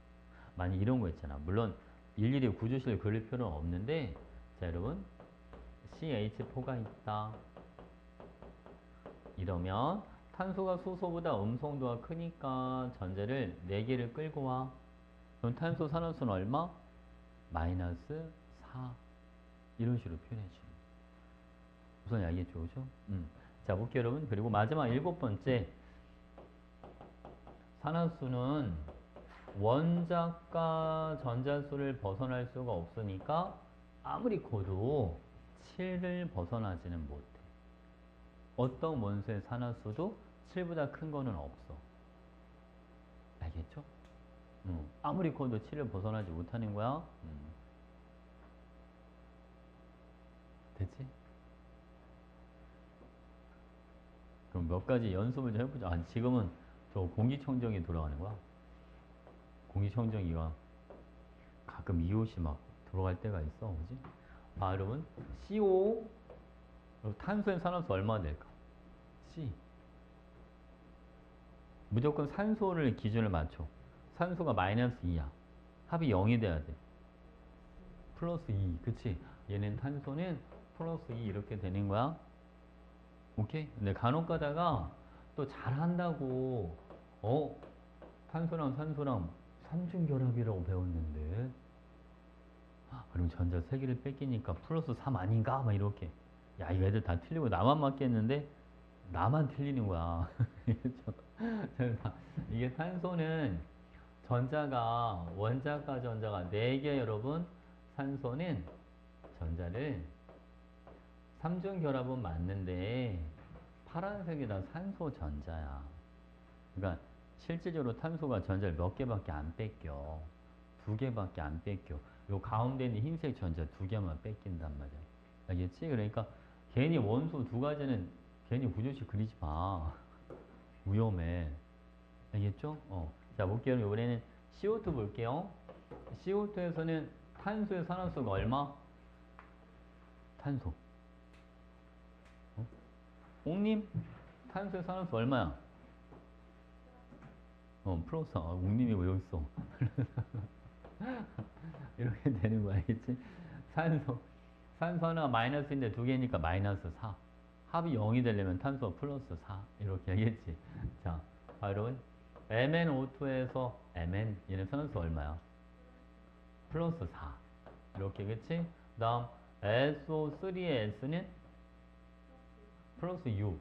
A: 만약 이런 거 있잖아. 물론 일일이 구조식을 그릴 필요는 없는데 자 여러분 CH4가 있다. 이러면 탄소가 수소보다 음성도가 크니까 전자를 4개를 끌고 와. 그럼 탄소 산화수는 얼마? 마이너스 4 이런 식으로 표현해 주시면 우선 알겠죠? 그죠? 자 볼게요 여러분. 그리고 마지막 7번째 산화수는 원자과 전자수를 벗어날 수가 없으니까 아무리 커도 7을 벗어나지는 못해. 어떤 원소의 산화수도 7보다 큰 거는 없어. 알겠죠? 아무리 커도 7을 벗어나지 못하는 거야. 됐지? 그럼 몇 가지 연습을 좀 해보자. 아, 지금은 저 공기청정기 돌아가는 거야. 공기청정기가 가끔 이웃이 막 들어갈 때가 있어. 그지? 아, 여러분. CO 탄소의 산화수 얼마나 될까? C. 무조건 산소를 기준을 맞춰. 산소가 마이너스 2야. 합이 0이 돼야 돼. 플러스 2. 그치? 얘는 탄소는 플러스 2 이렇게 되는 거야. 오케이? 근데 간혹 가다가 또 잘한다고 탄소랑 산소랑 삼중결합이라고 배웠는데 그럼 전자 3개를 뺏기니까 플러스 3 아닌가? 막 이렇게 야 이거 애들 다 틀리고 나만 맞겠는데 나만 틀리는 거야. 이게 탄소는 전자가 원자과 전자가 4개 여러분. 산소는 전자를 삼중결합은 맞는데 파란색이다 산소 전자야. 그러니까 실질적으로 탄소가 전자를 몇 개밖에 안 뺏겨. 2개밖에 안 뺏겨. 요 가운데 있는 흰색 전자 2개만 뺏긴단 말이야. 알겠지? 그러니까 괜히 원소 2가지는 괜히 구조식 그리지 마. 위험해. 알겠죠? 자, 볼게요. 이번에는 CO2 볼게요. CO2에서는 탄소의 산화수가 얼마? 탄소. 옥님? 탄소의 산화수 얼마야? 플러스. 옥님이 왜 여기 있어? 이렇게 되는 거 알겠지? 산소 하나 마이너스인데 2개니까 마이너스 4. 합이 0이 되려면 탄소 플러스 4. 이렇게 알겠지? 자, 여러분. MnO2에서 Mn, 얘는 산화수 얼마야? 플러스 4. 이렇게, 그치? 그 다음, SO3의 S는 플러스 6.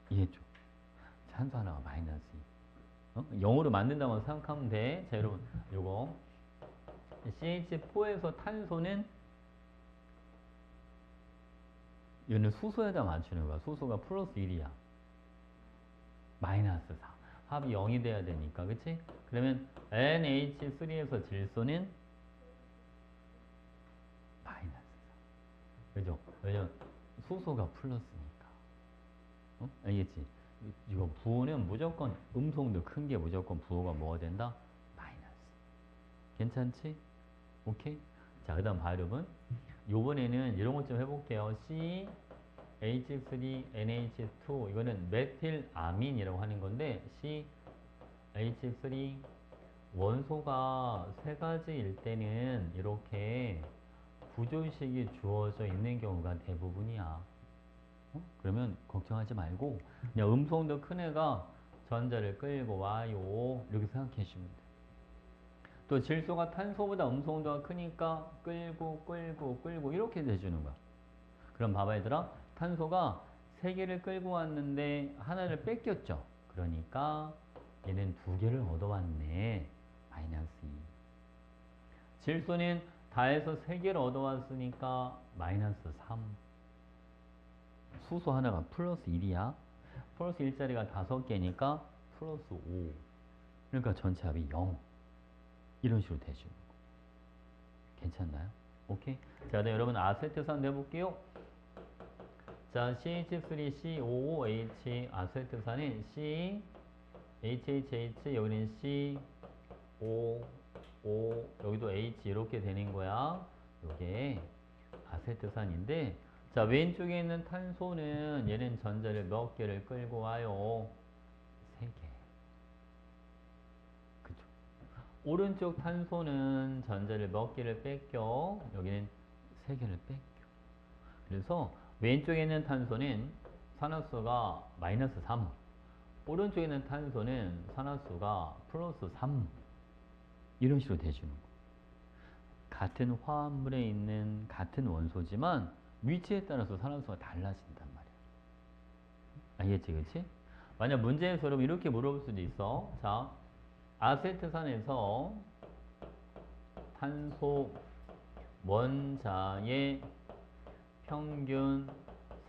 A: 이해했죠? 산소 하나가 마이너스 2. 영으로 만든다고 생각하면 돼. 자, 여러분, 요거 CH4에서 탄소는 얘는 수소에다 맞추는 거야. 수소가 플러스 1이야. 마이너스 4. 합이 0이 돼야 되니까, 그치? 그러면 NH3에서 질소는 마이너스 4. 그죠? 왜냐면 수소가 플러스니까. 알겠지? 이거 부호는 무조건 음성도 큰 게 무조건 부호가 뭐가 된다? 마이너스. 괜찮지? 오케이? 자, 그 다음 발음은 요번에는 이런 것 좀 해볼게요. CH3NH2 이거는 메틸아민이라고 하는 건데 CH3 원소가 세 가지일 때는 이렇게 부조식이 주어져 있는 경우가 대부분이야. 그러면 걱정하지 말고 그냥 음성도 큰 애가 전자를 끌고 와요. 이렇게 생각해 주시면 돼. 또 질소가 탄소보다 음성도가 크니까 끌고 이렇게 돼주는 거야. 그럼 봐봐 얘들아. 탄소가 세 개를 끌고 왔는데 하나를 뺏겼죠. 그러니까 얘는 두 개를 얻어왔네. 마이너스 2. 질소는 다해서 세 개를 얻어왔으니까 마이너스 3. 수소 하나가 플러스 1이야. 플러스 1짜리가 5개니까 플러스 5. 그러니까 전체 합이 0. 이런 식으로 되죠. 괜찮나요? 오케이. 자, 그다음 여러분 아세트산 내볼게요. 자, CH3COOH 아세트산은 C, HHH 여기는 C, O, O 여기도 H 이렇게 되는 거야. 요게 아세트산인데 자, 왼쪽에 있는 탄소는 얘는 전자를 몇 개를 끌고 와요? 3개. 그죠? 오른쪽 탄소는 전자를 몇 개를 뺏겨? 여기는 3개를 뺏겨. 그래서 왼쪽에 있는 탄소는 산화수가 마이너스 3. 오른쪽에 있는 탄소는 산화수가 플러스 3. 이런 식으로 돼주는 거. 같은 화합물에 있는 같은 원소지만 위치에 따라서 산화수가 달라진단 말이야. 알겠지, 그치? 만약 문제에서 여러분 이렇게 물어볼 수도 있어. 자, 아세트산에서 탄소 원자의 평균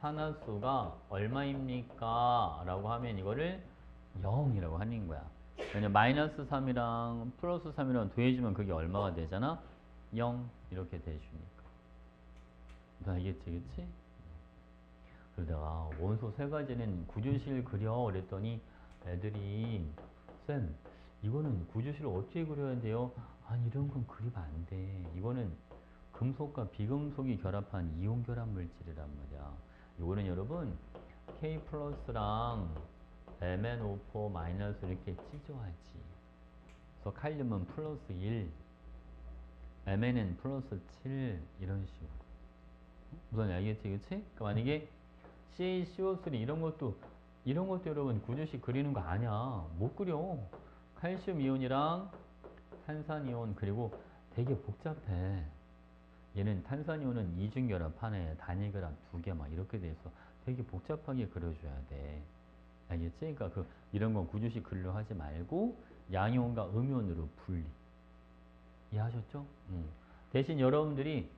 A: 산화수가 얼마입니까? 라고 하면 이거를 0이라고 하는 거야. 왜냐면 마이너스 3이랑 플러스 3이랑 더해주면 그게 얼마가 되잖아? 0 이렇게 돼주니까. 알겠지, 그치? 그러다가 원소 세 가지는 구조식을 그려 그랬더니 애들이 쌤 이거는 구조식을 어떻게 그려야 돼요? 아니 이런 건 그리면 안 돼. 이거는 금속과 비금속이 결합한 이온 결합 물질이란 말이야. 이거는 여러분 K 플러스랑 MnO4 마이너스 이렇게 찢어야지. 그래서 칼륨은 플러스 1, Mn은 플러스 7 이런 식으로. 우선 알겠지, 그치? 그러니까 만약에 CaCO3 이런 것도 여러분 구조식 그리는 거 아니야. 못 그려. 칼슘 이온이랑 탄산 이온 그리고 되게 복잡해. 얘는 탄산 이온은 이중 결합하네. 단일 결합 2개 막 이렇게 돼서 되게 복잡하게 그려줘야 돼. 알겠지? 그러니까 이런 건 구조식 그리려 하지 말고 양이온과 음이온으로 분리. 이해하셨죠? 대신 여러분들이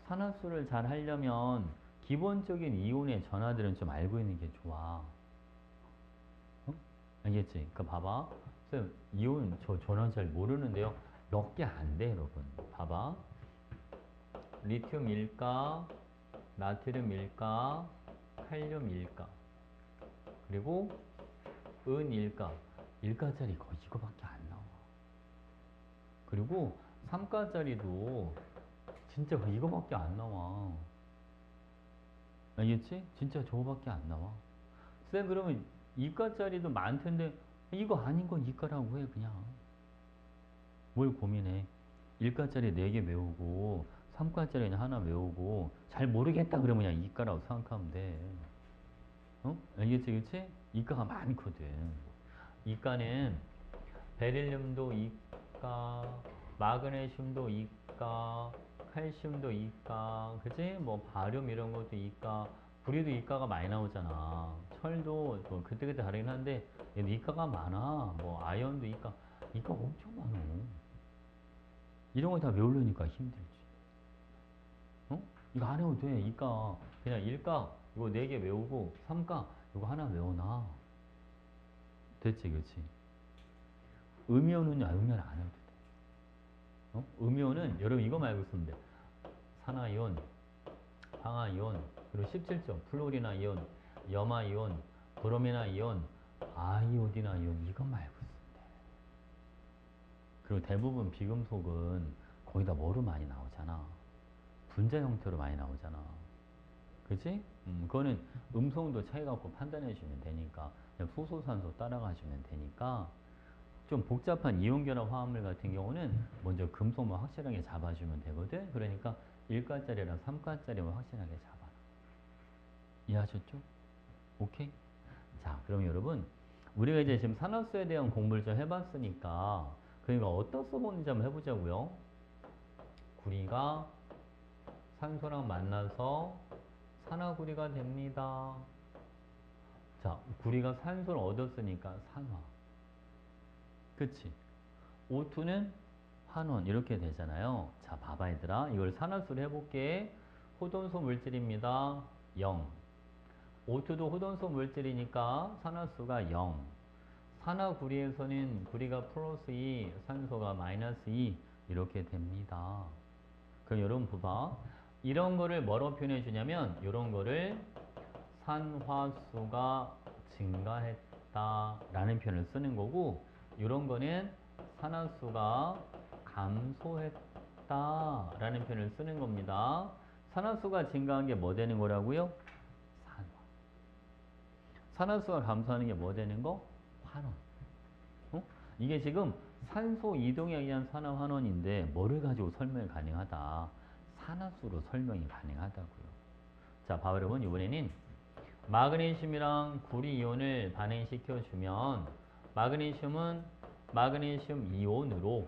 A: 산화수를 잘 하려면 기본적인 이온의 전하들은 좀 알고 있는 게 좋아. 알겠지? 그러니까 봐봐. 쌤, 이온 저 전하 잘 모르는데요. 몇 개 안 돼, 여러분. 봐봐. 리튬 1가, 나트륨 1가, 칼륨 1가. 그리고 은 1가. 1가짜리 거의 이거밖에 안 나와. 그리고 3가짜리도 진짜 이거밖에 안 나와. 알겠지? 진짜 저거밖에 안 나와. 쌤 그러면 2가짜리도 많던데 이거 아닌 건 2가라고 해 그냥. 뭘 고민해. 1가짜리 4개 외우고 3가짜리는 하나 외우고 잘 모르겠다 그러면 그냥 2가라고 생각하면 돼. 알겠지? 그치? 2가가 많거든. 2가는 베릴륨도 2가, 마그네슘도 2가, 칼슘도 2가, 그치? 뭐 바륨 이런 것도 2가, 구리도 2가가 많이 나오잖아. 철도 뭐 그때그때 다르긴 한데 얘도 이가가 많아. 뭐 아연도 이가 엄청 많아. 이런 거 다 외우려니까 힘들지. 어? 이거 안 해도 돼. 이가 그냥 1가 이거 4개 외우고 3가 이거 하나 외워놔. 됐지, 그치? 음이온은 음이온 안 해도 돼. 음이온은 여러분 이거 말고 쓰면 돼. 산화이온, 황화이온, 그리고 17점 플로리나 이온, 염화 이온, 브로미나 이온, 아이오디나 이온 이거 말고 쓰면 돼. 그리고 대부분 비금속은 거의 다 뭐로 많이 나오잖아. 분자 형태로 많이 나오잖아. 그치? 그거는 음성도 차이갖고 판단해 주면 되니까 그냥 수소산소 따라가시면 되니까 좀 복잡한 이온결합 화합물 같은 경우는 먼저 금속만 확실하게 잡아주면 되거든. 그러니까 1가짜리랑 3가짜리만 확실하게 잡아라. 이해하셨죠? 오케이? 자, 그럼 여러분 우리가 이제 지금 산화수에 대한 공부를 좀 해봤으니까 그러니까 어디다 써보는지 한번 해보자고요. 구리가 산소랑 만나서 산화구리가 됩니다. 자, 구리가 산소를 얻었으니까 산화. 그치? O2는 환원 이렇게 되잖아요. 자, 봐봐 얘들아. 이걸 산화수로 해볼게. 호돈소 물질입니다. 0. O2도 호돈소 물질이니까 산화수가 0. 산화구리에서는 구리가 플러스 2, 산소가 마이너스 2 이렇게 됩니다. 그럼 여러분 봐봐. 이런 거를 뭐로 표현해 주냐면 이런 거를 산화수가 증가했다 라는 표현을 쓰는 거고 이런 거는 산화수가 감소했다 라는 표현을 쓰는 겁니다. 산화수가 증가한 게 뭐 되는 거라고요? 산화. 산화수가 감소하는 게 뭐 되는 거? 환원. 이게 지금 산소 이동에 의한 산화 환원인데 뭐를 가지고 설명이 가능하다? 산화수로 설명이 가능하다고요. 자, 봐봐 여러분 이번에는 마그네슘이랑 구리 이온을 반응시켜주면 마그네슘은 마그네슘 이온으로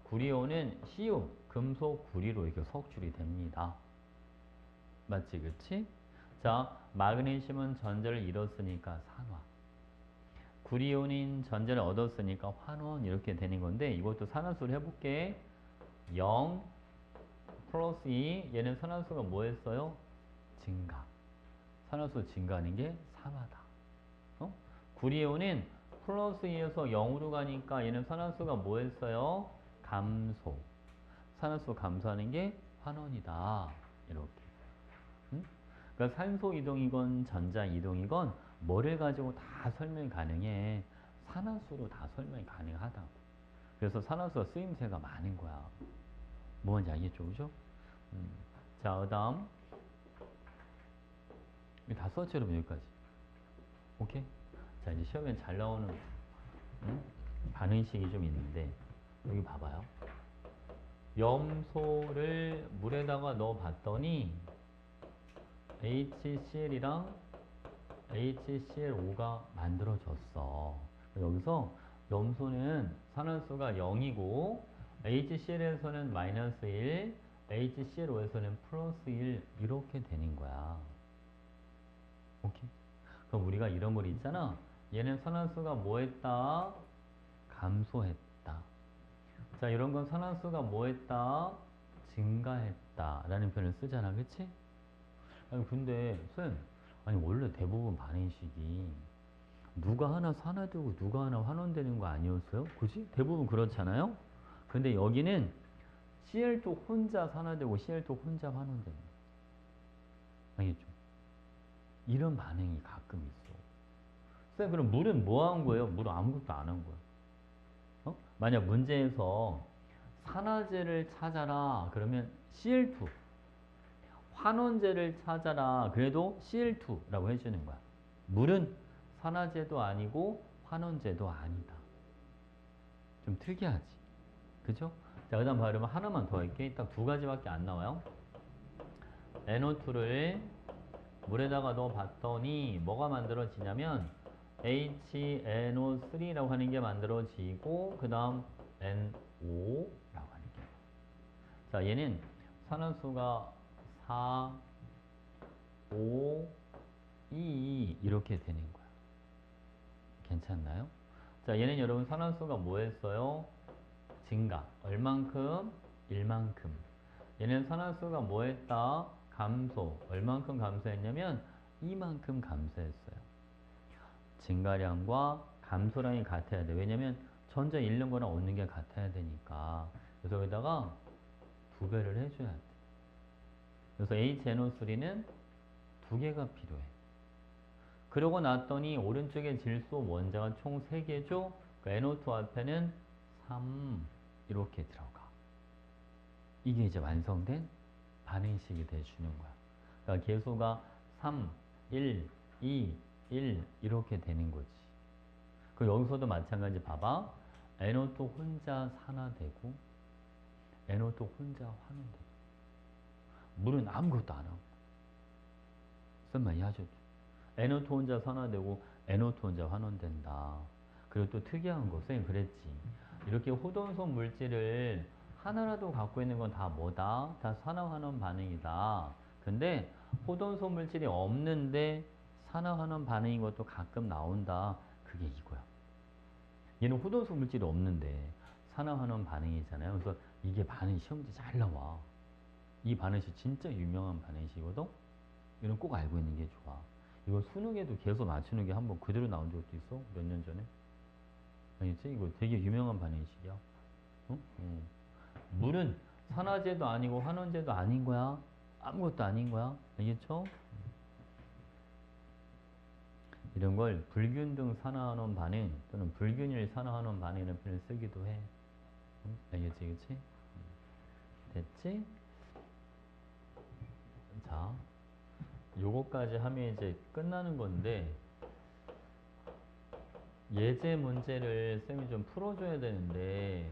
A: 구리 이온은 Cu, 금속 구리로 이렇게 석출이 됩니다. 맞지, 그치? 자, 마그네슘은 전자를 잃었으니까 산화. 구리 이온인 전자를 얻었으니까 환원 이렇게 되는 건데 이것도 산화수를 해볼게. 0 플러스 2 얘는 산화수가 뭐 했어요? 증가. 산화수 증가하는 게 산화다. 구리이온은 플러스 2에서 0으로 가니까 얘는 산화수가 뭐 했어요? 감소. 산화수 감소하는 게 환원이다. 이렇게. 그러니까 산소 이동이건 전자 이동이건 뭐를 가지고 다 설명이 가능해. 산화수로 다 설명이 가능하다고. 그래서 산화수가 쓰임새가 많은 거야. 뭔지 알겠죠? 그죠? 자, 그 다음. 이거 다 썼죠, 여러분, 여기까지. 오케이? 자, 이제 시험에 잘 나오는, 반응식이 좀 있는데, 여기 봐봐요. 염소를 물에다가 넣어 봤더니, HCl이랑 HCl5가 만들어졌어. 여기서 염소는 산화수가 0이고, HCl에서는 마이너스 1, HCl5에서는 플러스 1, 이렇게 되는 거야. 오케이? 그럼 우리가 이런 걸 있잖아. 얘는 산화수가 뭐 했다? 감소했다. 자, 이런 건 산화수가 뭐 했다? 증가했다. 라는 표현을 쓰잖아. 그치? 아니, 근데, 쌤, 아니, 원래 대부분 반응식이 누가 하나 산화되고 누가 하나 환원되는 거 아니었어요? 그지? 대부분 그렇잖아요? 근데 여기는 Cl2 혼자 산화되고 Cl2 혼자 환원되는 거야. 알겠죠? 이런 반응이 가끔 있어. 쌤, 그럼 물은 뭐 한 거예요? 물은 아무것도 안 한 거야. 만약 문제에서 산화제를 찾아라. 그러면 Cl2. 환원제를 찾아라. 그래도 Cl2라고 해주는 거야. 물은 산화제도 아니고 환원제도 아니다. 좀 특이하지? 그죠? 자, 그 다음 봐. 그러면 하나만 더 할게. 딱 2가지밖에 안 나와요. NO2를 물에다가 넣어 봤더니 뭐가 만들어지냐면 HNO3라고 하는 게 만들어지고 그 다음 NO라고 하는 게. 자, 얘는 산화수가 4, 5, 이렇게 되는 거야. 괜찮나요? 자, 얘는 여러분 산화수가 뭐 했어요? 증가. 얼만큼? 1만큼. 얘는 산화수가 뭐 했다? 감소. 얼만큼 감소했냐면 이만큼 감소했어요. 증가량과 감소량이 같아야 돼. 왜냐면 전자 잃는 거랑 얻는 게 같아야 되니까. 그래서 여기다가 2배를 해줘야 돼. 그래서 HNO3는 2개가 필요해. 그러고 났더니 오른쪽에 질소 원자가 총 3개죠? 그러니까 NO2 앞에는 3 이렇게 들어가. 이게 이제 완성된 반응식이 돼주는 거야. 그러니까 계수가 3, 1, 2, 1 이렇게 되는 거지. 그 여기서도 마찬가지 봐봐. NO2 혼자 산화되고 NO2 혼자 환원되고 물은 아무것도 안 하고. 무슨 말이 하죠? NO2 혼자 산화되고 NO2 혼자 환원된다. 그리고 또 특이한 것은 그랬지. 이렇게 호돈소 물질을 하나라도 갖고 있는 건 다 뭐다? 다 산화환원 반응이다. 근데 호돈소 물질이 없는데 산화환원 반응인 것도 가끔 나온다. 그게 이거야. 얘는 호돈소 물질이 없는데 산화환원 반응이잖아요. 그래서 이게 반응이 시험지 잘 나와. 이 반응식 진짜 유명한 반응식이거든? 이건 꼭 알고 있는 게 좋아. 이거 수능에도 계속 맞추는 게 한번 그대로 나온 적도 있어. 몇 년 전에. 알겠지? 이거 되게 유명한 반응식이야. 응? 물은 산화제도 아니고 환원제도 아닌 거야. 아무것도 아닌 거야. 알겠죠? 이런 걸 불균등 산화환원 반응 또는 불균일 산화환원 반응이라는 표현을 쓰기도 해. 응? 알겠지? 그치? 됐지? 자, 요거까지 하면 이제 끝나는 건데 예제 문제를 쌤이 좀 풀어줘야 되는데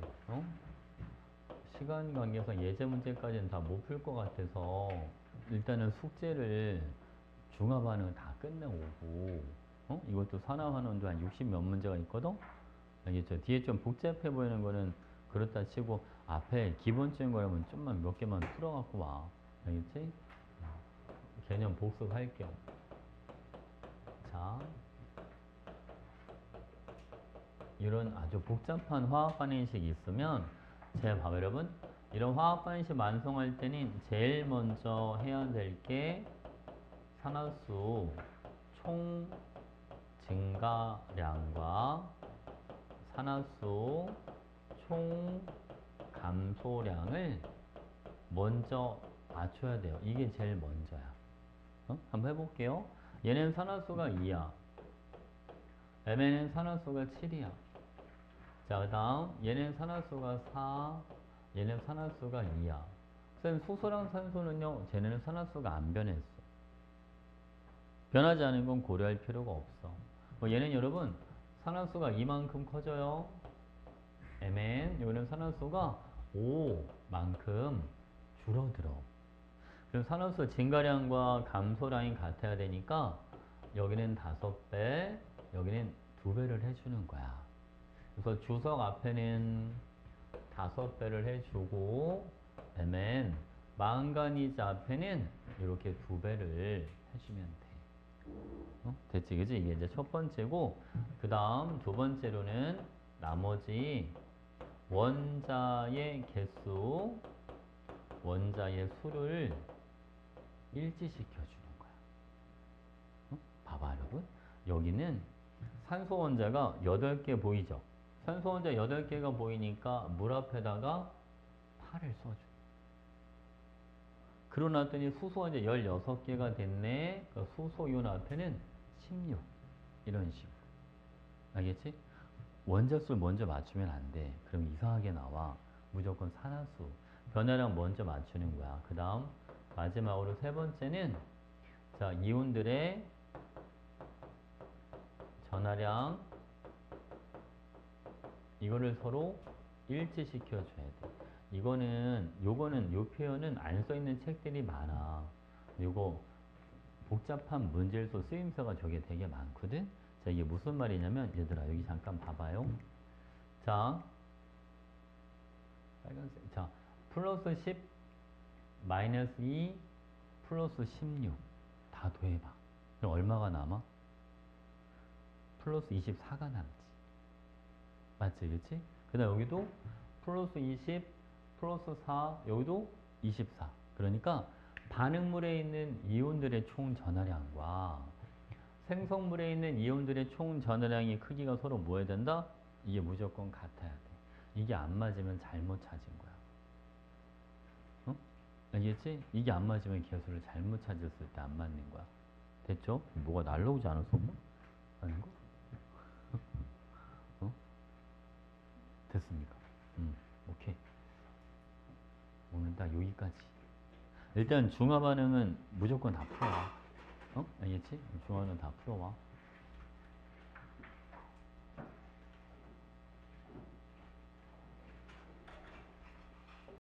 A: 시간 관계상 예제 문제까지는 다 못 풀 것 같아서 일단은 숙제를 중화반응 다 끝내오고 이것도 산화환원도 한 60 몇 문제가 있거든? 알겠죠? 뒤에 좀 복잡해 보이는 거는 그렇다 치고 앞에 기본적인 거라면 좀만 몇 개만 풀어갖고 와. 알겠지? 개념 복습할 겸. 자, 이런 아주 복잡한 화학 반응식이 있으면 제가 봐요 여러분. 이런 화학 반응식 완성할 때는 제일 먼저 해야 될 게 산화수 총 증가량과 산화수 총 감소량을 먼저 맞춰야 돼요. 이게 제일 먼저야. 한번 해볼게요. 얘는 산화수가 2야. MN은 산화수가 7이야. 자, 그 다음 얘는 산화수가 4, 얘는 산화수가 2야. 쌤, 수소랑 산소는요, 쟤네는 산화수가 안 변했어. 변하지 않은 건 고려할 필요가 없어. 얘는 여러분, 산화수가 이만큼 커져요. MN, 여기는 산화수가 5만큼 줄어들어. 그럼 산화수 증가량과 감소량이 같아야 되니까 여기는 5배, 여기는 2배를 해주는 거야. 그래서 주석 앞에는 5배를 해주고 MN, 망가니즈 앞에는 이렇게 2배를 해주면 돼. 됐지, 그지? 이게 이제 첫 번째고, 그 다음 두 번째로는 나머지 원자의 개수, 원자의 수를 일치시켜주는 거야. 봐봐, 여러분. 여기는 산소 원자가 8개 보이죠? 산소 원자 8개가 보이니까 물 앞에다가 8을 써줘. 그러고 났더니 수소 원자 16개가 됐네. 그 수소이온 앞에는 16. 이런 식으로. 알겠지? 원자수를 먼저 맞추면 안 돼. 그럼 이상하게 나와. 무조건 산화수. 변화량 먼저 맞추는 거야. 그 다음 마지막으로 세 번째는 자, 이온들의 전하량 이거를 서로 일치시켜 줘야 돼. 요거는 요 표현은 안 써 있는 책들이 많아. 요거 복잡한 문제에서 쓰임새가 저게 되게 많거든. 자, 이게 무슨 말이냐면 얘들아 여기 잠깐 봐봐요. 자, 빨간색. 자, 플러스 10 마이너스 2 플러스 16 다 더해봐. 그럼 얼마가 남아? 플러스 24가 남지. 맞지, 그치? 그 다음 여기도 플러스 20, 플러스 4, 여기도 24. 그러니까 반응물에 있는 이온들의 총 전하량과 생성물에 있는 이온들의 총 전하량의 크기가 서로 뭐 해야 된다? 이게 무조건 같아야 돼. 이게 안 맞으면 잘못 찾은 거야. 어? 알겠지? 이게 안 맞으면 개수를 잘못 찾았을 때 안 맞는 거야. 됐죠? 뭐가 날라오지 않았어? 뭐? 아닌 거? 어? 됐습니까? 오케이. 오늘 딱 여기까지. 일단 중화 반응은 무조건 다 풀어와. 어? 알겠지? 중화는 다 풀어와.